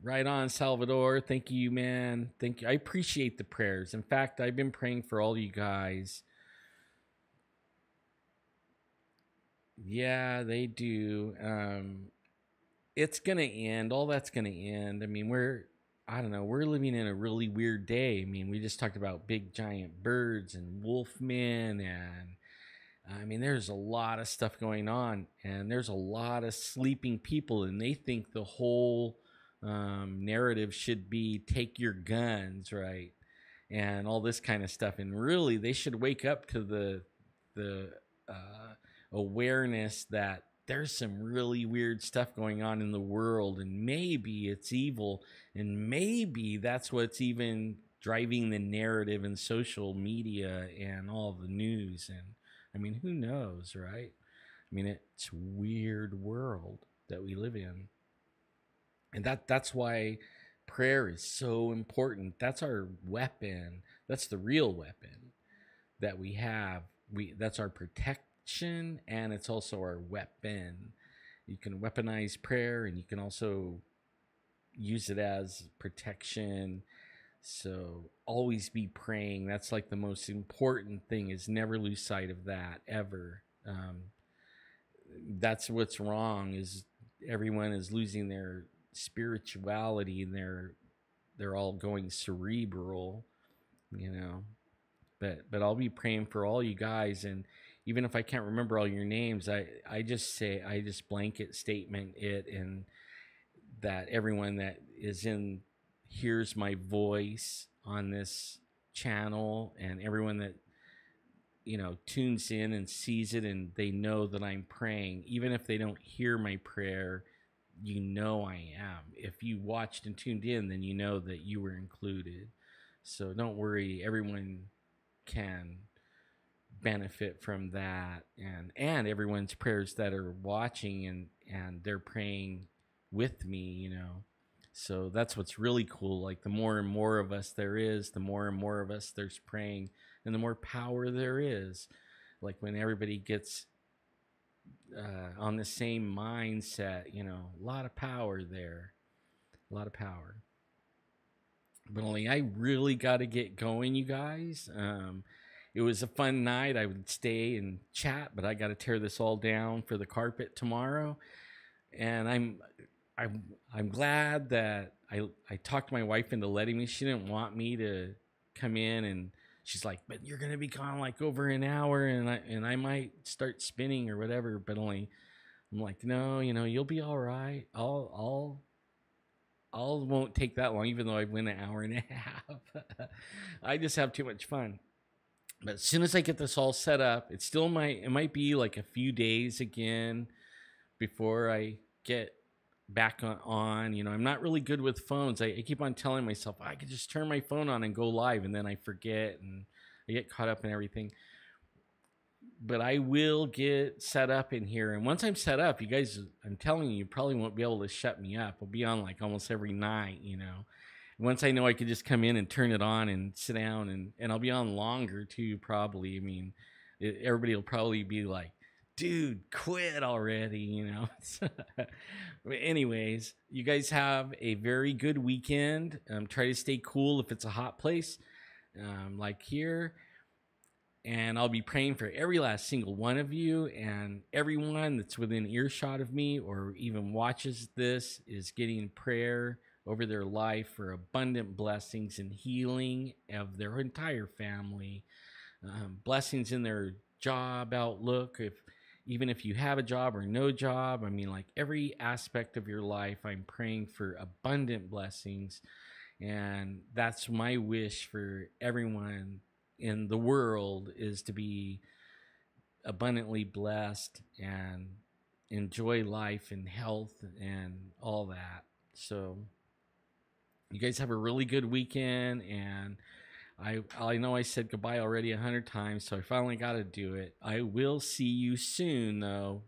Right on, Salvador. Thank you, man. Thank you. I appreciate the prayers. In fact, I've been praying for all you guys. Yeah, they do. It's going to end. All that's going to end. I mean, I don't know, we're living in a really weird day. I mean, we just talked about big giant birds and wolfmen, and I mean, there's a lot of stuff going on, and there's a lot of sleeping people, and they think the whole narrative should be take your guns, right, and all this kind of stuff. And really, they should wake up to the awareness that there's some really weird stuff going on in the world, and maybe it's evil, and maybe that's what's even driving the narrative in social media and all the news. And I mean, who knows, right? I mean, it's a weird world that we live in. And that's why prayer is so important. That's our weapon. That's the real weapon that we have. That's our protection, and it's also our weapon. You can weaponize prayer, and you can also use it as protection. So always be praying. That's like the most important thing, is never lose sight of that, ever. That's what's wrong, is everyone is losing their spirituality, and they're all going cerebral, but I'll be praying for all you guys. And even if I can't remember all your names, I just blanket statement it, and that everyone that hears my voice on this channel, and everyone that tunes in and sees it, and they know that I'm praying, even if they don't hear my prayer, I am. If you watched and tuned in, then you know that you were included. So don't worry, everyone can benefit from that, and everyone's prayers that are watching, and they're praying with me, So that's what's really cool. Like, the more and more of us there is, the more and more of us there's praying, and the more power there is. Like, when everybody gets on the same mindset, a lot of power there. A lot of power. But only I really got to get going, you guys. It was a fun night. I would stay and chat, but I got to tear this all down for the carpet tomorrow. And I'm glad that I talked my wife into letting me. She didn't want me to come in, and she's like, but you're going to be gone like over an hour, and I might start spinning or whatever. But I'm like, no, you'll be all right. I'll won't take that long, even though I went an hour and a half. I just have too much fun. But as soon as I get this all set up, it might be like a few days again before I get back on. I'm not really good with phones. I keep on telling myself I could just turn my phone on and go live, and then I forget, and I get caught up in everything. But I will get set up in here, and once I'm set up, you guys, I'm telling you probably won't be able to shut me up. I'll be on like almost every night, Once I know I could just come in and turn it on and sit down, and I'll be on longer too, probably. I mean, everybody will probably be like, dude, quit already, But anyways, you guys have a very good weekend. Try to stay cool if it's a hot place, like here. And I'll be praying for every last single one of you, and everyone that's within earshot of me or even watches this is getting prayer over their life for abundant blessings and healing of their entire family, blessings in their job outlook. Even if you have a job or no job, I mean, like every aspect of your life, I'm praying for abundant blessings. And that's my wish for everyone in the world, is to be abundantly blessed and enjoy life and health and all that. So you guys have a really good weekend, and I know I said goodbye already 100 times, so I finally got to do it. I will see you soon, though.